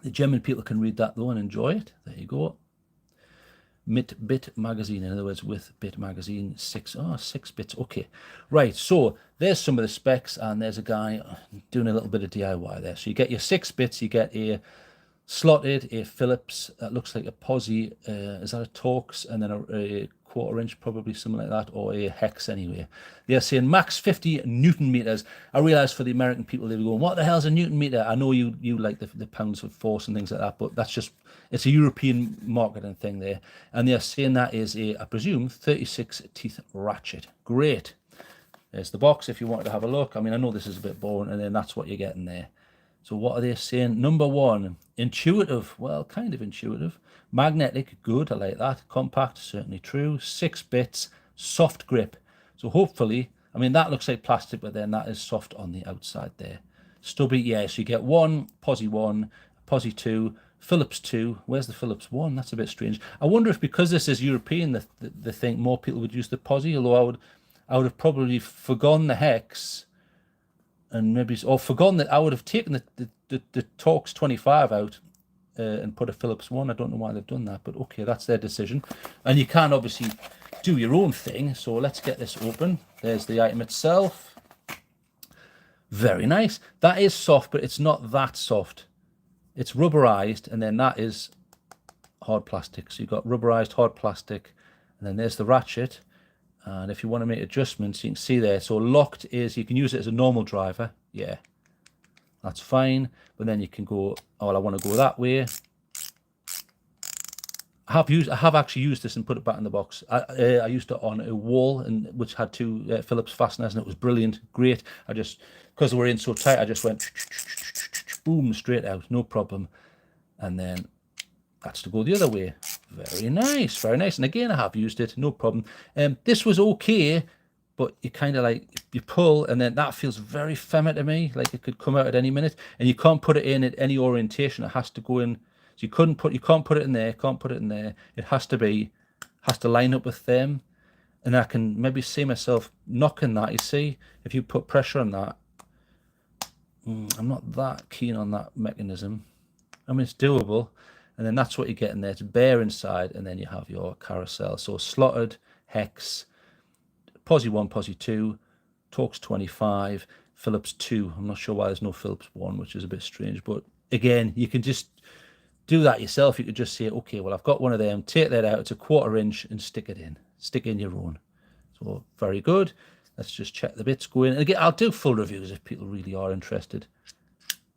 The German people can read that though and enjoy it. There you go. Mit Bit Magazine, in other words, with Bit Magazine 6 bits. Okay, right. So there's some of the specs, and there's a guy doing a little bit of DIY there. So you get your 6 bits, you get a slotted, a Phillips that looks like a posi. Is that a Torx? And then a 1/4 inch, probably something like that, or a hex anyway. They're saying max 50 Newton meters. I realize for the American people, they were going, what the hell's a Newton meter? I know you like the pounds of force and things like that, but that's just, it's a European marketing thing there. And they're saying that is I presume, 36 teeth ratchet. Great. There's the box if you wanted to have a look. I mean, I know this is a bit boring, and then that's what you're getting there. So what are they saying? Number 1, intuitive. Well, kind of intuitive. Magnetic, good. I like that. Compact, certainly true. 6 bits, soft grip. So hopefully, I mean, that looks like plastic, but then that is soft on the outside there. Stubby, yeah. So you get 1, posi 1, posi 2, Phillips 2. Where's the Phillips 1? That's a bit strange. I wonder if because this is European, they think more people would use the posi, although I would have probably forgone the hex. And maybe, or forgotten that I would have taken the Torx 25 out and put a Phillips 1. I don't know why they've done that, but okay, that's their decision. And you can obviously do your own thing. So let's get this open. There's the item itself. Very nice. That is soft, but it's not that soft. It's rubberized, and then that is hard plastic. So you've got rubberized hard plastic, and then there's the ratchet. And if you want to make adjustments, you can see there. So locked is, you can use it as a normal driver. Yeah, that's fine. But then you can go, oh, well, I want to go that way. I have actually used this and put it back in the box. I used it on a wall and which had two Phillips fasteners, and it was brilliant, great. I just, because we're in so tight, I just went boom straight out, no problem. And then that's to go the other way. Very nice, very nice. And again, I have used it, no problem. This was okay, but you kind of like, you pull, and then that feels very feminine to me, like it could come out at any minute. And you can't put it in at any orientation. It has to go in. So you can't put it in there, can't put it in there. It has to line up with them. And I can maybe see myself knocking that. You see, if you put pressure on that, I'm not that keen on that mechanism. I mean, it's doable. And then that's what you get in there. It's bare inside, and then you have your carousel. So slotted, hex, posi 1, posi 2, Torx 25, Phillips 2. I'm not sure why there's no Phillips 1, which is a bit strange. But again, you can just do that yourself. You could just say, okay, well, I've got one of them, take that out, it's a 1/4 inch, and stick in your own. So very good. Let's just check the bits go in. And again, I'll do full reviews if people really are interested.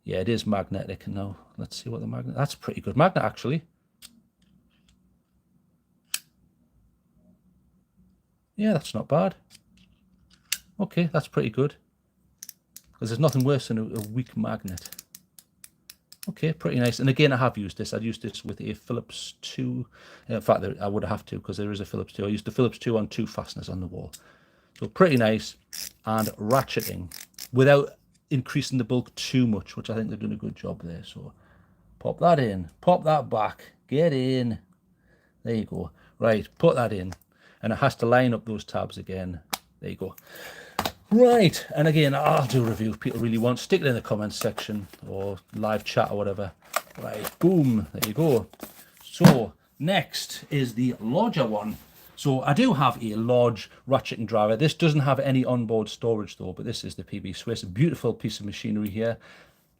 Yeah, it is magnetic. Now let's see what the magnet, that's a pretty good magnet actually. Yeah, that's not bad. Okay, that's pretty good, because there's nothing worse than a weak magnet. Okay, pretty nice. And again, I have used this. I used this with a Phillips 2. In fact, I would have to, because there is a Phillips 2. I used the Phillips 2 on 2 fasteners on the wall. So pretty nice. And ratcheting without increasing the bulk too much, which I think they've done a good job there. So pop that in, pop that back, get in. There you go. Right, put that in. And it has to line up those tabs again. There you go. Right, and again, I'll do a review if people really want. Stick it in the comments section or live chat or whatever. Right, boom, there you go. So next is the larger one. So I do have a large ratcheting driver. This doesn't have any onboard storage though, but this is the PB Swiss. A beautiful piece of machinery here.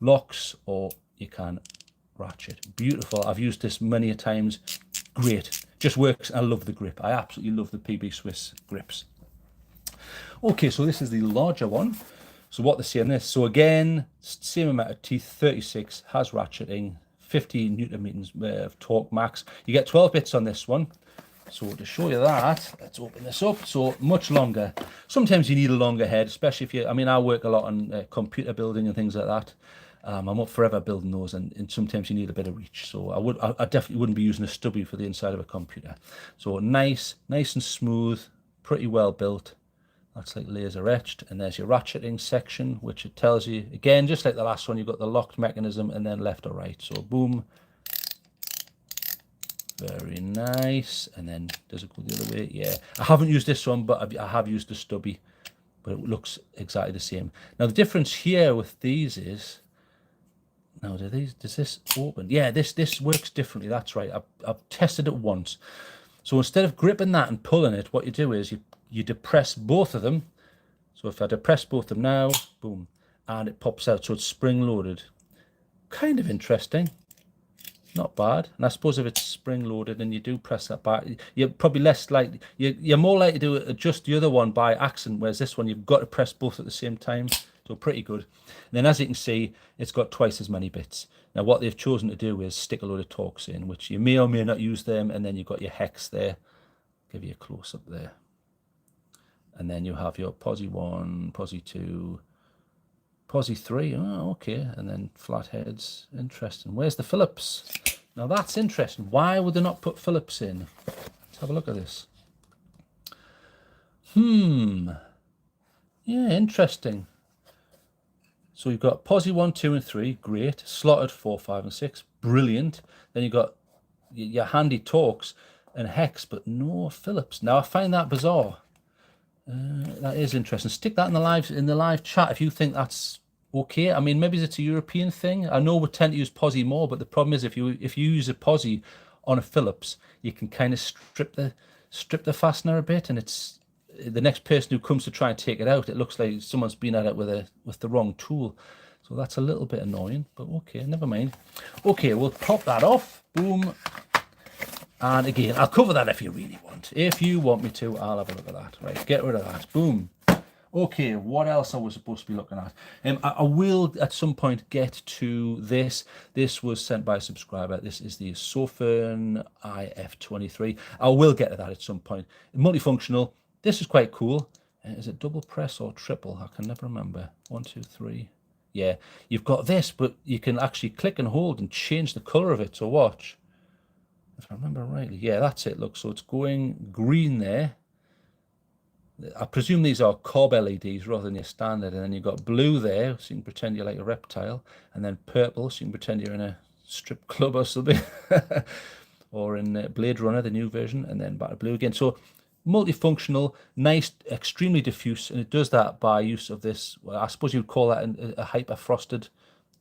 Locks, or you can ratchet. Beautiful. I've used this many a times. Great. Just works. I love the grip. I absolutely love the PB Swiss grips. Okay, so this is the larger one. So what they say on this, so again, same amount of teeth, 36, has ratcheting, 50 Newton meters of torque max. You get 12 bits on this one. So to show you that, let's open this up. So much longer. Sometimes you need a longer head, especially if you, I mean, I work a lot on computer building and things like that. I'm up forever building those, and sometimes you need a bit of reach. So I definitely wouldn't be using a stubby for the inside of a computer. So nice and smooth, pretty well built. That's like laser etched. And there's your ratcheting section, which it tells you, again, just like the last one, you've got the locked mechanism and then left or right. So boom. Very nice. And then does it go the other way? Yeah. I haven't used this one, but I have used the stubby, but it looks exactly the same. Now the difference here with these is, now does this open? Yeah, this works differently. That's right. I've tested it once. So instead of gripping that and pulling it, what you do is you depress both of them. So if I depress both of them now, boom, and it pops out. So it's spring loaded. Kind of interesting. Not bad. And I suppose if it's spring loaded and you do press that back, you're probably less likely, you're more likely to adjust the other one by accident, whereas this one you've got to press both at the same time. So pretty good. And then as you can see, it's got twice as many bits. Now what they've chosen to do is stick a load of Torx in, which you may or may not use them, and then you've got your hex there. Give you a close up there. And then you have your posi 1, posi 2, posi 3. Oh, okay. And then flatheads. Interesting. Where's the Phillips? Now that's interesting. Why would they not put Phillips in? Let's have a look at this. Yeah, interesting. So you've got posi 1, 2, and 3. Great. Slotted 4, 5, and 6. Brilliant. Then you've got your handy Torx and hex, but no Phillips. Now I find that bizarre. That is interesting. Stick that in the live chat if you think that's okay. I mean, maybe it's a European thing. I know we tend to use posi more, but the problem is if you use a posi on a Phillips, you can kind of strip the fastener a bit, and it's the next person who comes to try and take it out, it looks like someone's been at it with the wrong tool. So that's a little bit annoying, but okay, never mind. Okay, we'll pop that off. Boom. And again, I'll cover that if you really want. If you want me to, I'll have a look at that. Right, get rid of that. Boom. Okay, what else I was supposed to be looking at? I will at some point get to this. This was sent by a subscriber. This is the Sone IF23. I will get to that at some point. Multifunctional. This is quite cool. Is it double press or triple? I can never remember. 1, 2, 3. Yeah, you've got this, but you can actually click and hold and change the color of it. So watch. If I remember rightly. Yeah, that's it. Look, so it's going green there. I presume these are cob LEDs rather than your standard, and then you've got blue there, so you can pretend you're like a reptile, and then purple, so you can pretend you're in a strip club or something, or in Blade Runner, the new version, and then back to blue again. So multifunctional, nice, extremely diffuse, and it does that by use of this, well, I suppose you'd call that a hyper frosted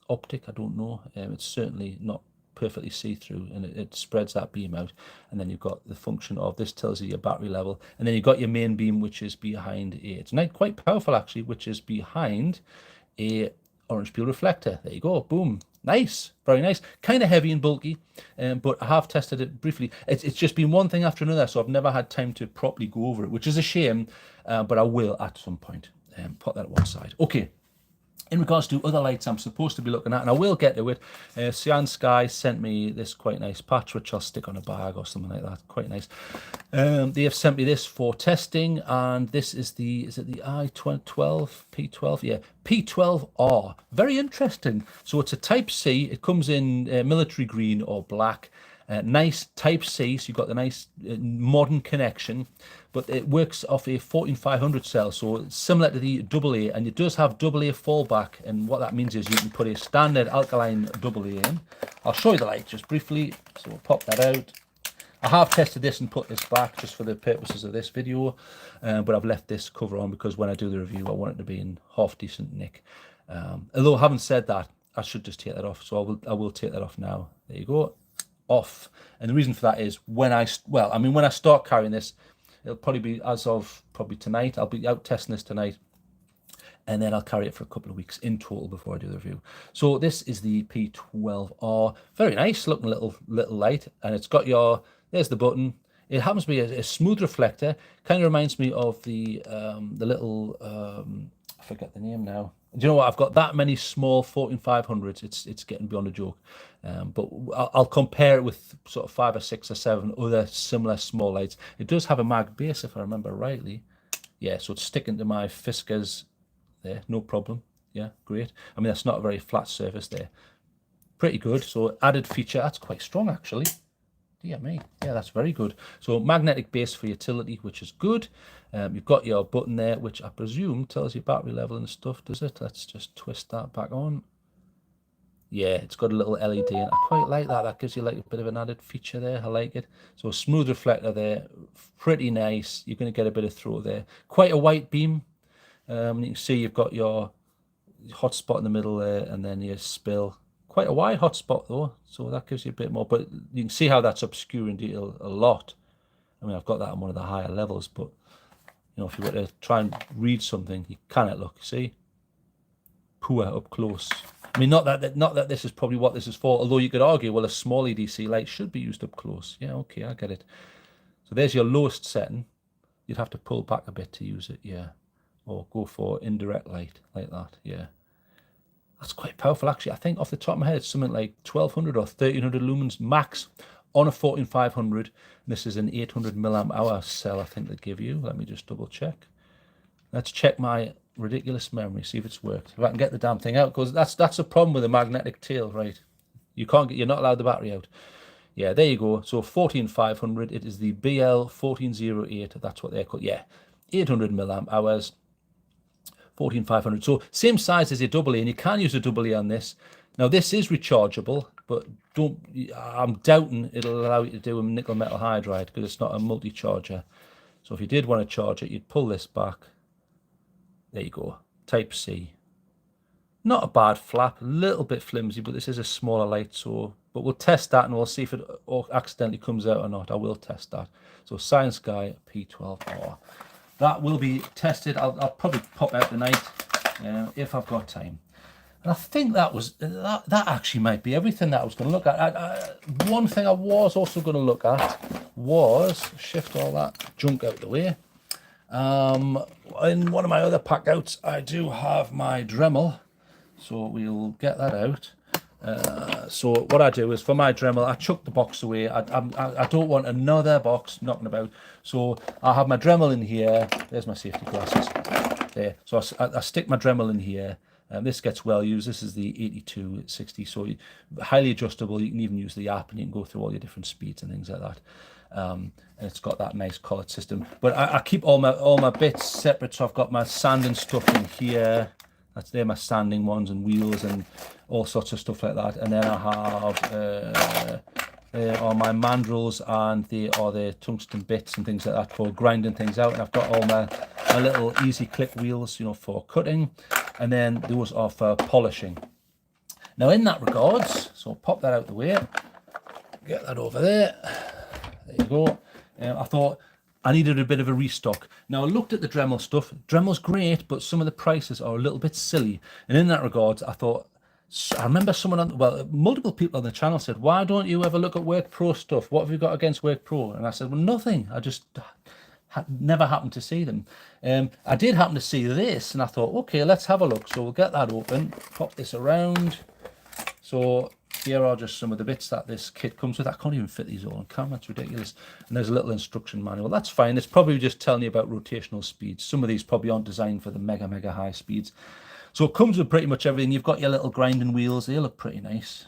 optic. I don't know. It's certainly not perfectly see-through, and it spreads that beam out. And then you've got the function of this tells you your battery level, and then you've got your main beam, which is behind it's quite powerful actually, which is behind a orange peel reflector. There you go, boom, nice, very nice, kind of heavy and bulky, but I have tested it briefly. It's just been one thing after another, so I've never had time to properly go over it, which is a shame, but I will at some point. Put that one side. Okay. In regards to other lights I'm supposed to be looking at, and I will get to it, Sky sent me this quite nice patch, which I'll stick on a bag or something like that. Quite nice. They have sent me this for testing, and this is is it the P12? Yeah, P12R. Very interesting. So it's a Type C. It comes in military green or black. Nice Type C, so you've got the nice modern connection, but it works off a 14500 cell, so it's similar to the AA, and it does have AA fallback, and what that means is you can put a standard alkaline AA in. I'll show you the light just briefly, so we'll pop that out. I have tested this and put this back just for the purposes of this video, but I've left this cover on because when I do the review I want it to be in half decent nick. Although having said that, I should just take that off, so I will take that off now. There you go. Off. And the reason for that is when I start carrying this, it'll probably be as of probably tonight. I'll be out testing this tonight, and then I'll carry it for a couple of weeks in total before I do the review. So this is the P12R. Very nice looking little light, and it's got there's the button. It happens to be a smooth reflector. Kind of reminds me of the little I forget the name now. Do you know what? I've got that many small 14500s. It's getting beyond a joke. But I'll compare it with sort of 5 or 6 or 7 other similar small lights. It does have a mag base, if I remember rightly. Yeah, so it's sticking to my Fiskars there, no problem. Yeah, great. I mean, that's not a very flat surface there. Pretty good. So added feature. That's quite strong, actually. Dear me. Yeah, that's very good. So magnetic base for utility, which is good. You've got your button there, which I presume tells you battery level and stuff, does it? Let's just twist that back on. Yeah, it's got a little LED, and I quite like that. That gives you like a bit of an added feature there. I like it. So a smooth reflector there, pretty nice. You're going to get a bit of throw there. Quite a white beam. You can see you've got your hot spot in the middle there, and then your spill. Quite a wide hot spot though, so that gives you a bit more. But you can see how that's obscuring detail a lot. I mean, I've got that on one of the higher levels, but you know, if you were to try and read something, you cannot look. See, poor up close. I mean, not that this is probably what this is for. Although you could argue, well, a small EDC light should be used up close. Yeah, okay, I get it. So there's your lowest setting. You'd have to pull back a bit to use it, yeah, or go for indirect light like that, yeah. That's quite powerful, actually. I think off the top of my head, it's something like 1200 or 1300 lumens max on a 14500. This is an 800 milliamp hour cell, I think they give you. Let me just double check. Let's check my ridiculous memory, see if it's worked. If I can get the damn thing out, because that's a problem with a magnetic tail, right? You're not allowed the battery out. Yeah, there you go. So 14500. It is the BL1408. That's what they're called. Yeah, 800 milliamp hours. 14500. So same size as a AA, and you can use a AA on this. Now this is rechargeable, but I'm doubting it'll allow you to do a nickel metal hydride because it's not a multi-charger. So if you did want to charge it, you'd pull this back. There you go. Type C. Not a bad flap, a little bit flimsy, but this is a smaller light, so but we'll test that and we'll see if it accidentally comes out or not. I will test that. So Sky P12R. That will be tested. I'll probably pop out tonight if I've got time. And I think that actually might be everything that I was going to look at. One thing I was also going to look at was shift all that junk out the way. In one of my other pack outs, I do have my Dremel, so we'll get that out. So what I do is for my Dremel, I chuck the box away. I don't want another box knocking about. So I have my Dremel in here. There's my safety glasses. There. So I stick my Dremel in here. This gets well used. This is the 8260, so highly adjustable. You can even use the app and you can go through all your different speeds and things like that. And it's got that nice collet system. But I keep all my bits separate. So I've got my sanding stuff in here. They're my sanding ones and wheels and all sorts of stuff like that. And then I have all my mandrels and the tungsten bits and things like that for grinding things out. And I've got all my little easy click wheels, you know, for cutting. And then those are for polishing. Now in that regards, so I'll pop that out the way. Get that over there. There you go. I thought I needed a bit of a restock. Now I looked at the Dremel stuff. Dremel's great, but some of the prices are a little bit silly. And in that regard, I thought, I remember multiple people on the channel said, why don't you ever look at WorkPro stuff? What have you got against WorkPro? And I said, well, nothing. I just never happened to see them. I did happen to see this, and I thought, okay, let's have a look. So we'll get that open, pop this around. So here are just some of the bits that this kit comes with. I can't even fit these all on camera, it's ridiculous. And there's a little instruction manual. That's fine. It's probably just telling you about rotational speeds. Some of these probably aren't designed for the mega high speeds. So it comes with pretty much everything. You've got your little grinding wheels. They look pretty nice.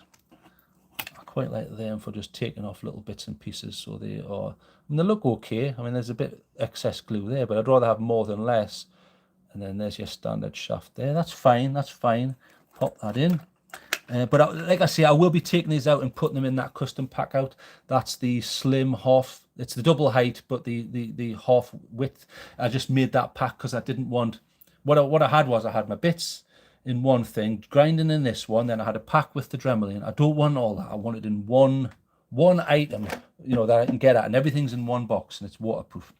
I quite like them for just taking off little bits and pieces. So they are, and they look okay. I mean, there's a bit excess glue there, but I'd rather have more than less. And then there's your standard shaft there. That's fine. That's fine. Pop that in. But like I say, I will be taking these out and putting them in that custom pack out. That's the slim half. It's the double height, but the half width. I just made that pack because I didn't want. What I had was I had my bits in one thing, grinding in this one. Then I had a pack with the Dremel in. I don't want all that. I want it in one item, you know, that I can get at, and everything's in one box and it's waterproof.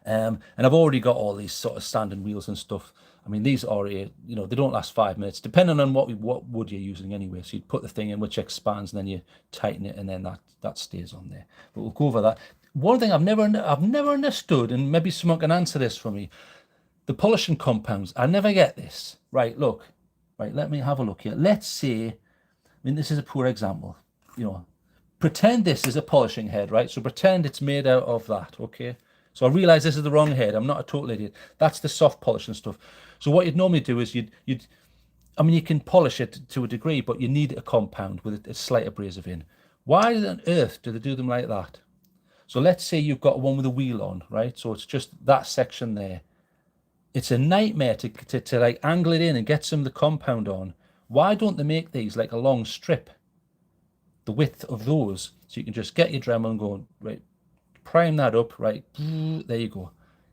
And I've already got all these sort of standing wheels and stuff. I mean, these are, you know, they don't last 5 minutes, depending on what wood you're using anyway. So you put the thing in, which expands, and then you tighten it, and then that stays on there. But we'll go over that. One thing I've never understood, and maybe someone can answer this for me, the polishing compounds. I never get this. Right, look. Right, let me have a look here. Let's say, I mean, this is a poor example. You know, pretend this is a polishing head, right? So pretend it's made out of that, okay? So I realize this is the wrong head. I'm not a total idiot. That's the soft polishing stuff. So what you'd normally do is I mean, you can polish it to a degree, but you need a compound with a slight abrasive in. Why on earth do they do them like that? So let's say you've got one with a wheel on, right? So it's just that section there. It's a nightmare to like angle it in and get some of the compound on. Why don't they make these like a long strip, the width of those, so you can just get your Dremel and go, right, prime that up, right, there you go.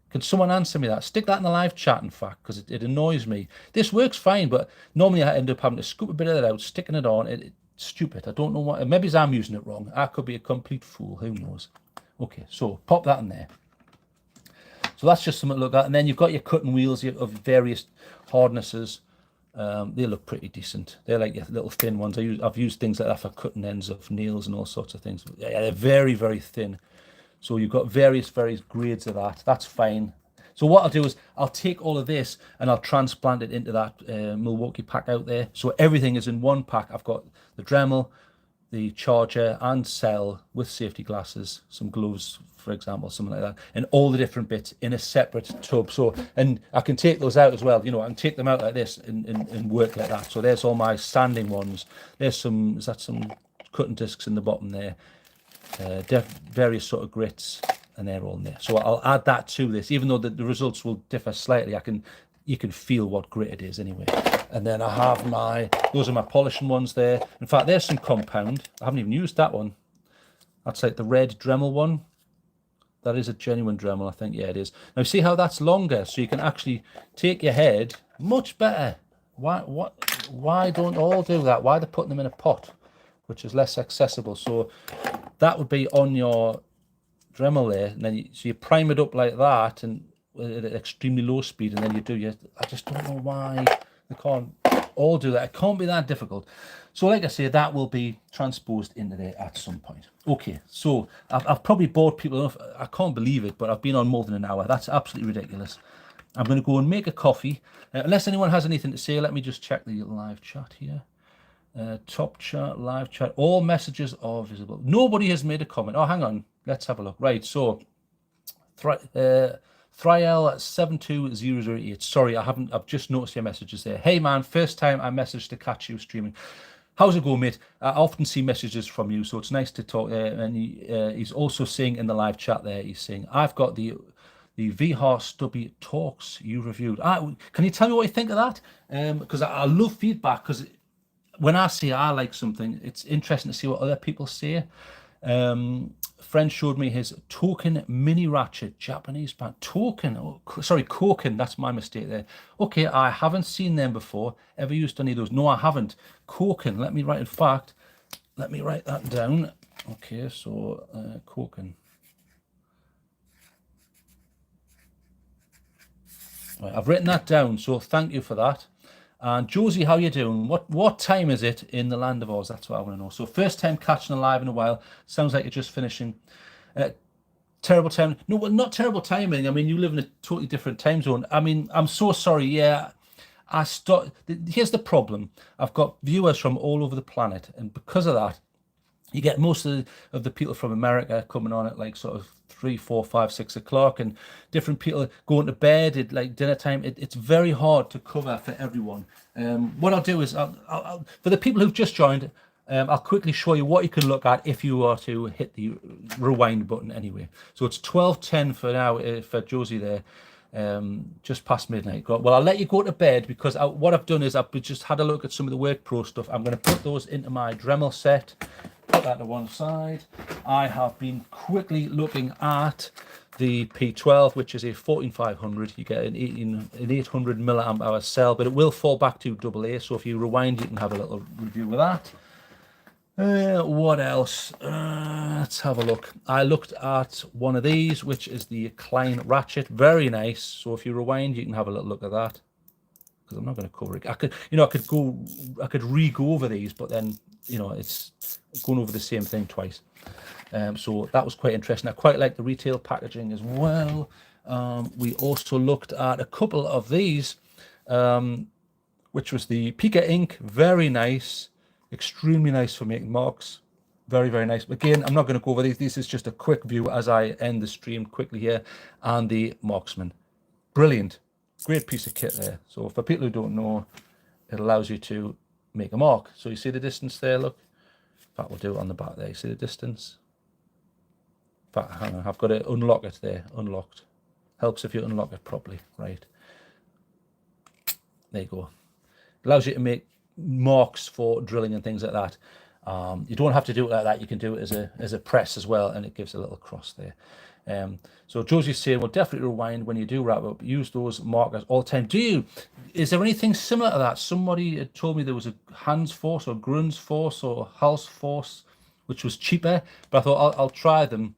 Can someone answer me that? Stick that in the live chat, in fact, because it annoys me. This works fine, but normally I end up having to scoop a bit of it out, sticking it on. It's stupid. I don't know what. Maybe I'm using it wrong. I could be a complete fool. Who knows? Okay, so pop that in there. So that's just something to look at. And then you've got your cutting wheels of various hardnesses. They look pretty decent. They're like your little thin ones. I've used things like that for cutting ends of nails and all sorts of things. Yeah, they're very, very thin. So you've got various grades of that. That's fine. So what I'll do is I'll take all of this and I'll transplant it into that Milwaukee pack out there. So everything is in one pack. I've got the Dremel, the charger and cell with safety glasses, some gloves, for example, something like that, and all the different bits in a separate tub. So, and I can take those out as well. You know, I can take them out like this and work like that. So there's all my sanding ones. There's some cutting discs in the bottom there. Various sort of grits, and they're all in there. So I'll add that to this, even though the results will differ slightly. You can feel what grit it is anyway. And then I have those are my polishing ones there. In fact, there's some compound. I haven't even used that one. That's like the red Dremel one. That is a genuine Dremel, I think. Yeah, it is. Now see how that's longer, so you can actually take your head much better. Why don't all do that? Why are they putting them in a pot, which is less accessible? So that would be on your Dremel there, and then so you prime it up like that, and at an extremely low speed, and then you do your. I just don't know why they can't all do that. It can't be that difficult. So like I say, that will be transposed into there at some point. Okay, so I've probably bored people enough. I can't believe it, but I've been on more than an hour. That's absolutely ridiculous. I'm going to go and make a coffee. Unless anyone has anything to say, let me just check the live chat here. Top chat, live chat, all messages are visible. Nobody has made a comment. Oh, hang on. Let's have a look. Right, so Thriel72008. Sorry, I've just noticed your messages there. Hey man, first time I messaged to catch you streaming. How's it going, mate? I often see messages from you, so it's nice to talk. And he's also saying in the live chat there, he's saying, I've got the VR Stubby talks you reviewed. Can you tell me what you think of that? Because I love feedback, because when I say I like something, it's interesting to see what other people say. Friend showed me his Token mini ratchet, Japanese brand. Token, sorry, Coton, that's my mistake there. Okay, I haven't seen them before. Ever used any of those? No, I haven't. Coton, let me write that down. Okay, so Coton. Right, I've written that down, so thank you for that. And Josie, how you doing? What time is it in the land of Oz? That's what I want to know. So first time catching a live in a while. Sounds like you're just finishing. Terrible time. No, well, not terrible timing. I mean, you live in a totally different time zone. I mean, I'm so sorry. Yeah, here's the problem. I've got viewers from all over the planet, and because of that, you get most of the people from America coming on at like sort of 3, 4, 5, 6 o'clock, and different people going to bed at like dinner time. It's very hard to cover for everyone. What I'll do is, I'll for the people who've just joined, I'll quickly show you what you can look at if you are to hit the rewind button anyway. So it's 12:10 for now for Josie there. Just past midnight. Well, I'll let you go to bed, because what I've done is I've just had a look at some of the WorkPro stuff. I'm going to put those into my Dremel set. Put that to one side. I have been quickly looking at the P12, which is a 14500. You get an 800 milliamp hour cell, but it will fall back to AA. So if you rewind, you can have a little review of that. What else? Let's have a look. I looked at one of these, which is the Klein Ratchet. Very nice. So if you rewind, you can have a little look at that. Because I'm not going to cover it. I could re-go over these, but then it's going over the same thing twice. So that was quite interesting. I quite like the retail packaging as well. We also looked at a couple of these, which was the Pica ink. Very nice, extremely nice for making marks. Very, very nice. Again, I'm not going to go over these. This is just a quick view as I end the stream quickly here. And the Marksman. Brilliant. Great piece of kit there. So for people who don't know, it allows you to make a mark. So you see the distance there, look. In fact, we'll do it on the back there. You see the distance? In fact, hang on, I've got to unlock it there. Unlocked. Helps if you unlock it properly. Right. There you go. Allows you to make marks for drilling and things like that. You don't have to do it like that. You can do it as a press as well, and it gives a little cross there. So Josie's saying, well, definitely rewind when you do wrap up. Use those markers all the time. Is there anything similar to that? Somebody had told me there was a Hans Force or Grun's Force or Hals Force, which was cheaper, but I thought I'll try them.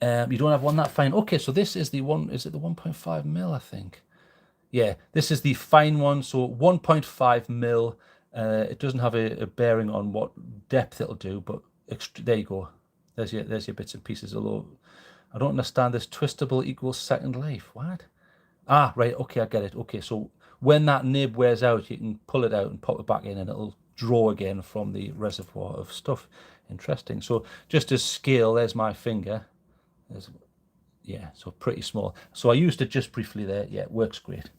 You don't have one that fine. Okay, so this is the one. Is it the 1.5 mil? I think. Yeah, this is the fine one. So 1.5 mil. It doesn't have a bearing on what depth it'll do, but there you go. There's your bits and pieces. Although I don't understand this. Twistable equals second life. What? Ah, right. Okay, I get it. Okay, so when that nib wears out, you can pull it out and pop it back in, and it'll draw again from the reservoir of stuff. Interesting. So just as scale, there's my finger. Yeah, so pretty small. So I used it just briefly there. Yeah, it works great.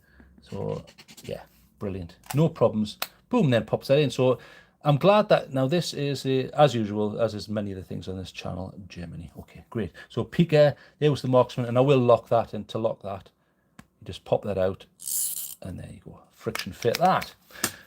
So yeah, brilliant. No problems. Boom, then pops that in. So I'm glad that now this is, as usual, as is many of the things on this channel, Germany. Okay, great. So Pica, there was the Marksman, and I will lock that, and to lock that, you just pop that out, and there you go. Friction fit that.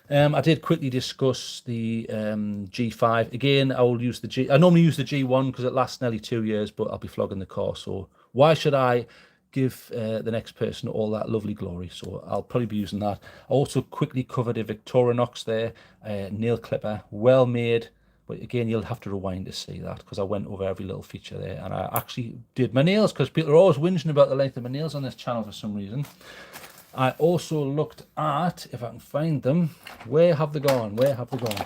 I did quickly discuss the G5. Again, I will use the G. I normally use the G1 because it lasts nearly 2 years, but I'll be flogging the car. So why should I give the next person all that lovely glory? So I'll probably be using that. I also quickly covered a Victorinox there, nail clipper, well made. But again, you'll have to rewind to see that because I went over every little feature there, and I actually did my nails because people are always whinging about the length of my nails on this channel for some reason. I also looked at, if I can find them, where have they gone? Where have they gone?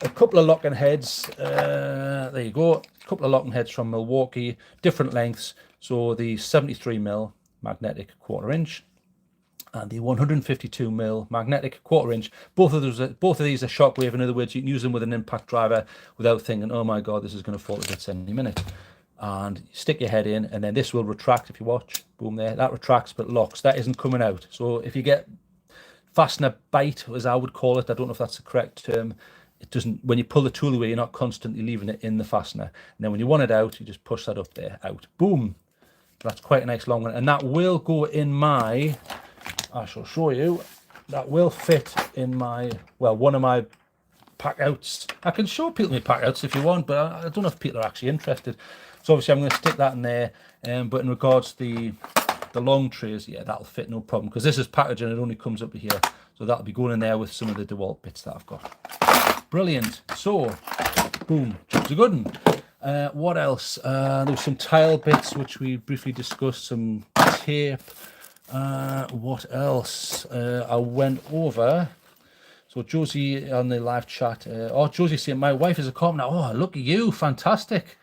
A couple of locking heads. There you go. A couple of locking heads from Milwaukee, different lengths. So the 73mm magnetic 1/4 inch and the 152mm magnetic 1/4 inch. Both of these are shockwave. In other words, you can use them with an impact driver without thinking, oh my god, this is going to fall to bits any minute. And you stick your head in, and then this will retract. If you watch, boom, there, that retracts but locks. That isn't coming out. So if you get fastener bite, as I would call it, I don't know if that's the correct term, it doesn't, when you pull the tool away, you're not constantly leaving it in the fastener. And then when you want it out, you just push that up there, out, boom. That's quite a nice long one, and that will go in my, I shall show you, that will fit in my, well, one of my pack outs. I can show people my pack outs if you want, but I don't know if people are actually interested. So obviously I'm going to stick that in there, but in regards to the long trays, yeah, that'll fit no problem, because this is packaging, it only comes up to here. So that'll be going in there with some of the DeWalt bits that I've got. Brilliant. So, boom, job's a good one. What else? There was some tile bits, which we briefly discussed, some tape. What else? I went over. So Josie on the live chat. Oh, Josie saying, my wife is a carpenter. Oh, look at you. Fantastic.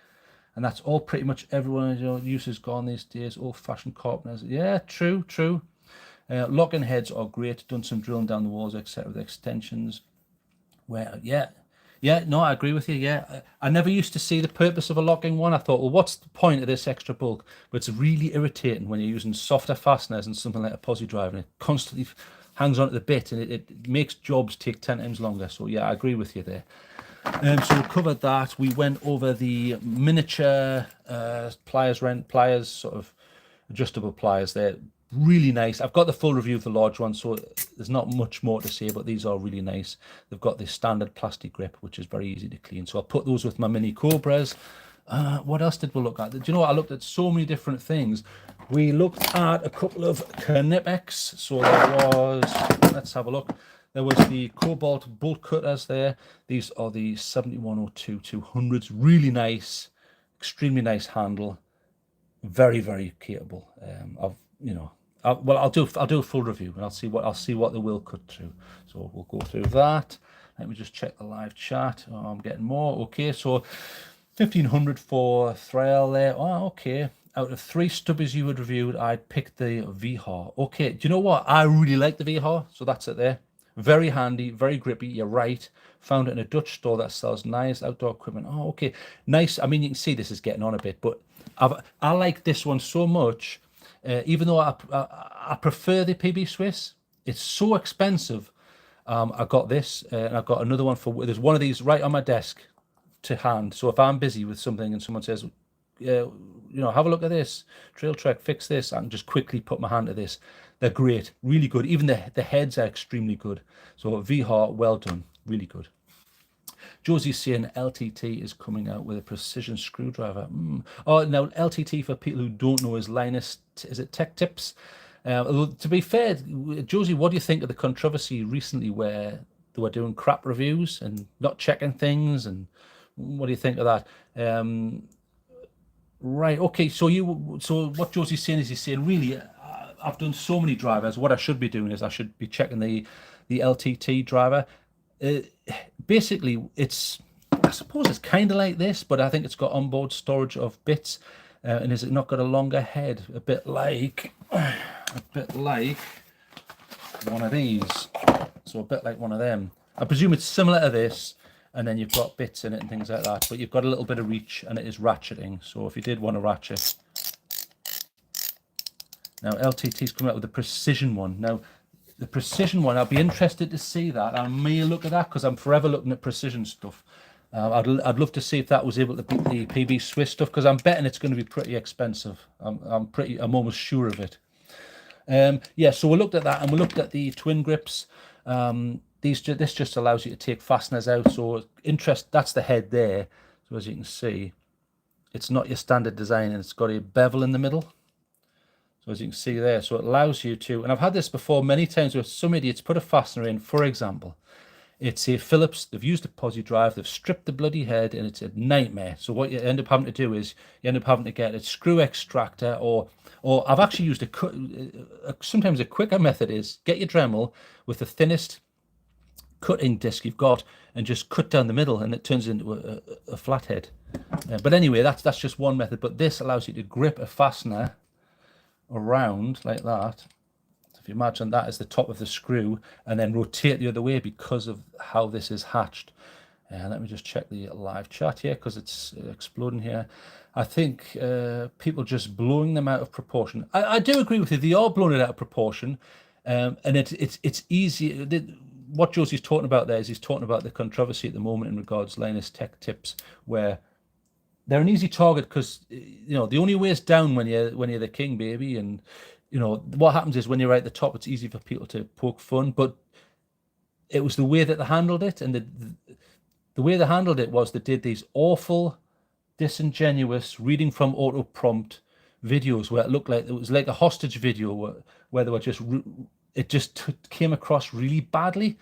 And that's all pretty much everyone uses gone these days. Old-fashioned carpenters. Yeah, true, true. Locking heads are great. Done some drilling down the walls, etc. with extensions. Where, yeah, no, I agree with you. Yeah, I never used to see the purpose of a locking one. I thought, well, what's the point of this extra bulk? But it's really irritating when you're using softer fasteners and something like a posi drive, and it constantly hangs onto the bit, and it makes jobs take 10 times longer. So yeah, I agree with you there. So we covered that. We went over the miniature pliers, sort of adjustable pliers. They're really nice. I've got the full review of the large one, so there's not much more to say, but these are really nice. They've got this standard plastic grip, which is very easy to clean. So I'll put those with my mini Cobras. What else did we look at? Do you know what? I looked at so many different things. We looked at a couple of Knipex. So there was, let's have a look. There was the Cobalt bolt cutters there. These are the 7102 200s. Really nice, extremely nice handle. Very, very capable. I'll do a full review, and I'll see what they will cut through. So we'll go through that. Let me just check the live chat. Oh, I'm getting more. Okay, so 1500 for Thrall there. Oh, okay. Out of 3 stubbies you had reviewed, I'd picked the VHAR. Okay, do you know what? I really like the VHAR, so that's it there. Very handy, very grippy. You're right. Found it in a Dutch store that sells nice outdoor equipment. Oh, okay. Nice. I mean, you can see this is getting on a bit, but I like this one so much. Even though I prefer the PB Swiss, it's so expensive. I got this, and I've got another one for. There's one of these right on my desk to hand. So if I'm busy with something and someone says, have a look at this, TrailTrek, fix this, I can just quickly put my hand to this. They're great, really good. Even the heads are extremely good. So VHAR, well done, really good. Josie's saying LTT is coming out with a precision screwdriver. Oh, now LTT, for people who don't know, is Linus, is it Tech Tips? To be fair, Josie, what do you think of the controversy recently where they were doing crap reviews and not checking things? And what do you think of that? Right, okay, so what Josie's saying is, he's saying, really, I've done so many drivers. What I should be doing is I should be checking the LTT driver. Basically, I suppose it's kind of like this, but I think it's got onboard storage of bits, and is it not got a longer head, a bit like one of these. So a bit like one of them. I presume it's similar to this, and then you've got bits in it and things like that, but you've got a little bit of reach, and it is ratcheting. So if you did want to ratchet, now LTT's coming out with the precision one. Now the precision one, I'll be interested to see that. I may look at that, because I'm forever looking at precision stuff. I'd love to see if that was able to beat the PB Swiss stuff, because I'm betting it's going to be pretty expensive. I'm almost sure of it. Yeah, so we looked at that, and we looked at the twin grips. This just allows you to take fasteners out. So that's the head there. So as you can see, it's not your standard design, and it's got a bevel in the middle. So as you can see there, so it allows you to, and I've had this before many times where some idiots put a fastener in, for example, It's a Phillips. They've used a posi drive. They've stripped the bloody head, and it's a nightmare. So what you end up having to do is you end up having to get a screw extractor, or I've actually used sometimes a quicker method is get your Dremel with the thinnest cutting disc you've got and just cut down the middle, and it turns into a flathead. But anyway, that's just one method. But this allows you to grip a fastener around like that. If you imagine that as the top of the screw, and then rotate the other way because of how this is hatched. Let me just check the live chat here because it's exploding here. I think people just blowing them out of proportion. I do agree with you. They are blowing it out of proportion, and it's easy. What Josie's talking about there is he's talking about the controversy at the moment in regards to Linus Tech Tips, where they're an easy target because the only way is down when you're the king, baby. And what happens is when you're right at the top, it's easy for people to poke fun. But it was the way that they handled it, and the way they handled it was they did these awful, disingenuous reading from auto prompt videos where it looked like it was like a hostage video where they were it just came across really badly.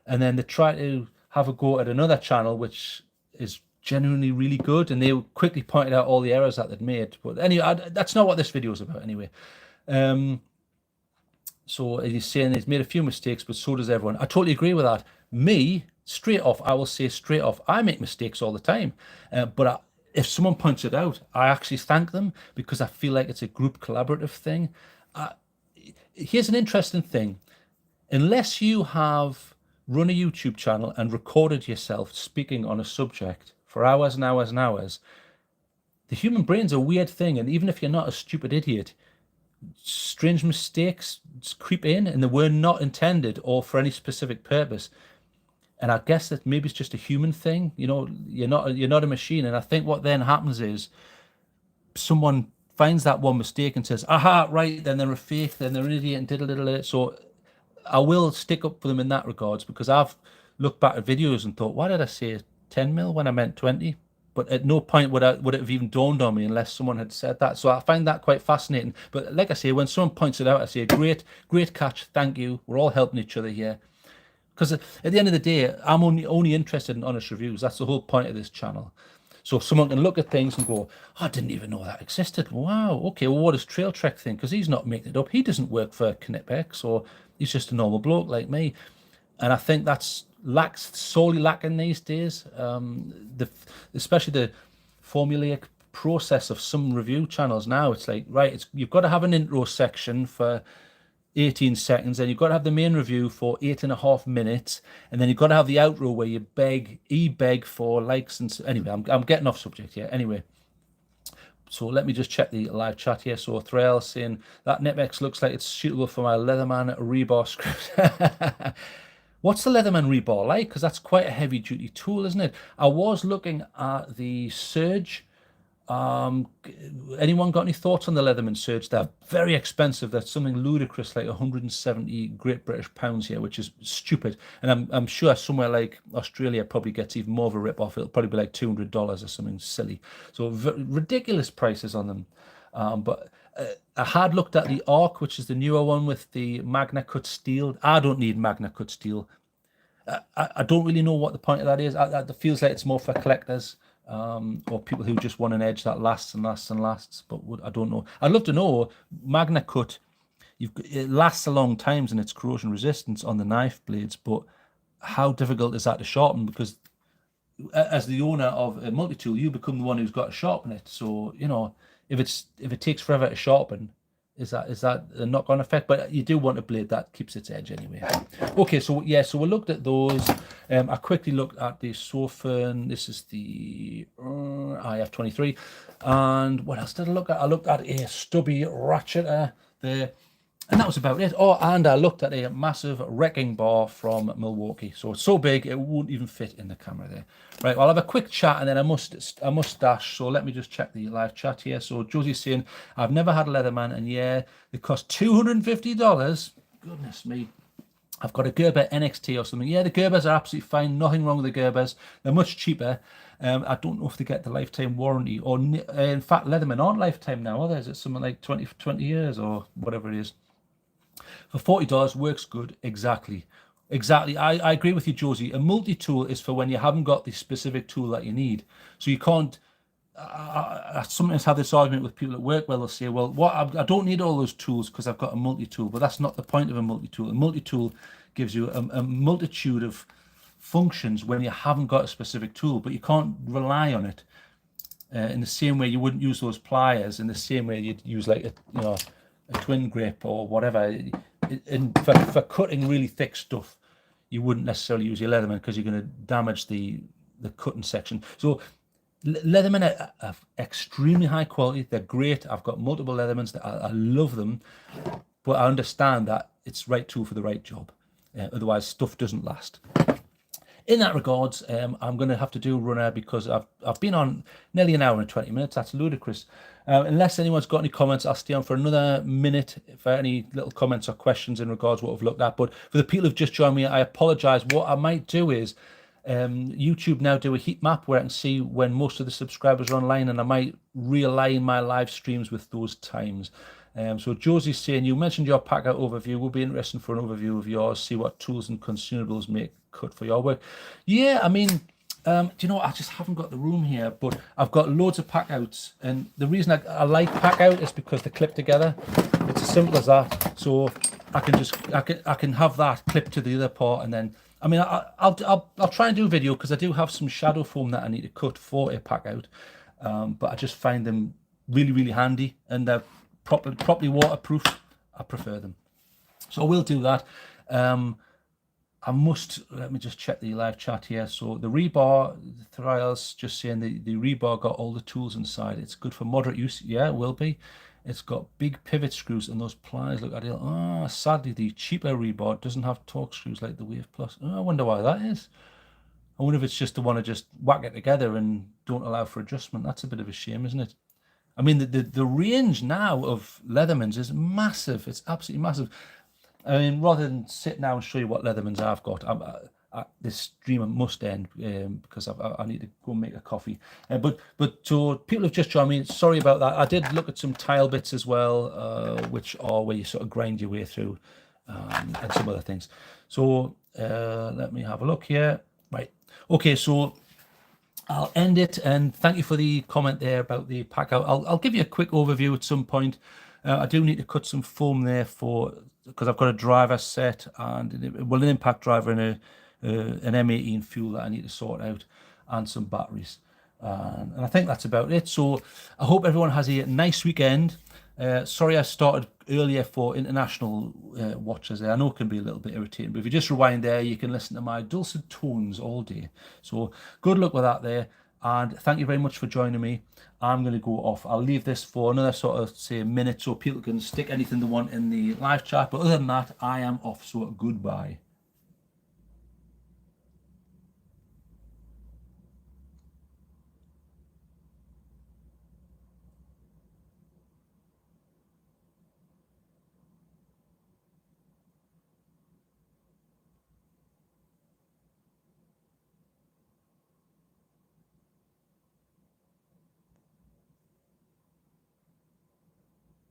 And then they tried to have a go at another channel which is genuinely really good, and they quickly pointed out all the errors that they'd made. But anyway, that's not what this video is about anyway. So he's saying he's made a few mistakes, but so does everyone. I totally agree with that. Me, straight off, I will say straight off, I make mistakes all the time. But if someone points it out, I actually thank them because I feel like it's a group collaborative thing. Here's an interesting thing. Unless you have run a YouTube channel and recorded yourself speaking on a subject for hours and hours and hours, the human brain's a weird thing. And even if you're not a stupid idiot, strange mistakes creep in, and they were not intended or for any specific purpose. And I guess that maybe it's just a human thing. You're not a machine. And I think what then happens is someone finds that one mistake and says, aha, right, then they're a fake, then they're an idiot, and diddle. So I will stick up for them in that regards, because I've looked back at videos and thought, why did I say 10 mil when I meant 20? But at no point would it have even dawned on me unless someone had said that. So I find that quite fascinating. But like I say, when someone points it out, I say, great catch, thank you. We're all helping each other here. Because at the end of the day, I'm only interested in honest reviews. That's the whole point of this channel. So someone can look at things and go, oh, I didn't even know that existed. Wow, okay, well, what does TrailTrek think? Because he's not making it up. He doesn't work for Knipex, or he's just a normal bloke like me. And I think that's sorely lacking these days. Especially the formulaic process of some review channels now. It's like, right, you've got to have an intro section for 18 seconds, and you've got to have the main review for 8.5 minutes, and then you've got to have the outro where you beg for likes. And anyway, I'm getting off subject here. Anyway, so let me just check the live chat here. So Thrail saying that Knipex looks like it's suitable for my Leatherman rebar script. What's the Leatherman rebar like? Because that's quite a heavy duty tool, isn't it? I was looking at the Surge. Anyone got any thoughts on the Leatherman Surge? They're very expensive. That's something ludicrous, like 170 Great British pounds here, which is stupid. And I'm sure somewhere like Australia probably gets even more of a rip-off. It'll probably be like $200 or something silly. So ridiculous prices on them. But I had looked at the Arc, which is the newer one with the Magna Cut steel. I don't need Magna Cut steel. I don't really know what the point of that is. It feels like it's more for collectors. Or people who just want an edge that lasts and lasts and lasts, but I don't know. I'd love to know. Magna Cut, it lasts a long time and it's corrosion resistance on the knife blades, but how difficult is that to sharpen? Because as the owner of a multi-tool, you become the one who's got to sharpen it. So if it takes forever to sharpen, is that a knock-on effect? But you do want a blade that keeps its edge anyway. Okay, so yeah, so we looked at those. I quickly looked at the Sofern. This is the IF23. And what else did I look at? I looked at a Stubby Ratchet there. And that was about it. Oh, and I looked at a massive wrecking bar from Milwaukee. So it's so big, it won't even fit in the camera there. Right, well, I'll have a quick chat and then I must dash. So let me just check the live chat here. So Josie's saying, I've never had a Leatherman, and yeah, they cost $250. Goodness me. I've got a Gerber NXT or something. Yeah, the Gerbers are absolutely fine. Nothing wrong with the Gerbers. They're much cheaper. I don't know if they get the lifetime warranty, or in fact, Leatherman aren't lifetime now, are they? Is it something like 20 years or whatever it is? For $40 works good, exactly. Exactly. I agree with you, Josie. A multi-tool is for when you haven't got the specific tool that you need. So you can't. I sometimes have this argument with people at work where they'll say, well, I don't need all those tools because I've got a multi-tool. But that's not the point of a multi-tool. A multi-tool gives you a multitude of functions when you haven't got a specific tool, but you can't rely on it in the same way you wouldn't use those pliers, in the same way you'd use like a twin grip or whatever. And for cutting really thick stuff, you wouldn't necessarily use your Leatherman because you're going to damage the cutting section. So Leatherman are extremely high quality. They're great. I've got multiple Leathermans. I love them, but I understand that it's right tool for the right job. Otherwise, stuff doesn't last. In that regards, I'm going to have to do a runner because I've been on nearly an hour and 20 minutes. That's ludicrous. Unless anyone's got any comments, I'll stay on for another minute for any little comments or questions in regards to what we've looked at. But for the people who've just joined me, I apologise. What I might do is YouTube now do a heat map where I can see when most of the subscribers are online, and I might realign my live streams with those times. So Josie's saying, you mentioned your pack-out overview. We'll be interested for an overview of yours, see what tools and consumables make cut for your work. Yeah, I mean, do you know what? I just haven't got the room here, but I've got loads of pack-outs, and the reason I like pack-out is because they clip together. It's as simple as that. So I can have that clipped to the other part, and then I mean I'll try and do a video because I do have some shadow foam that I need to cut for a pack-out, but I just find them really handy, and they're properly waterproof. I prefer them, so I will do that. Let me just check the live chat here. So the rebar, the trials just saying the rebar got all the tools inside. It's good for moderate use. Yeah, it will be. It's got big pivot screws, and those pliers look ideal. Sadly, the cheaper rebar doesn't have torque screws like the Wave Plus. I wonder why that is. I wonder if it's just to want to just whack it together and don't allow for adjustment. That's a bit of a shame, isn't it? I mean, the range now of Leathermans is massive. It's absolutely massive. I mean, rather than sit now and show you what Leathermans I've got, this stream must end because I need to go and make a coffee. But so people have just joined me. Sorry about that. I did look at some tile bits as well, which are where you sort of grind your way through and some other things. So let me have a look here. Right. Okay, so I'll end it, and thank you for the comment there about the pack out. I'll give you a quick overview at some point. I do need to cut some foam there because I've got a driver set and an impact driver and an M18 fuel that I need to sort out, and some batteries. And I think that's about it. So I hope everyone has a nice weekend. Sorry I started earlier for international watchers there. I know it can be a little bit irritating, but if you just rewind there, you can listen to my dulcet tones all day. So good luck with that there. And thank you very much for joining me. I'm going to go off. I'll leave this for another sort of, say, a minute so people can stick anything they want in the live chat. But other than that, I am off. So goodbye.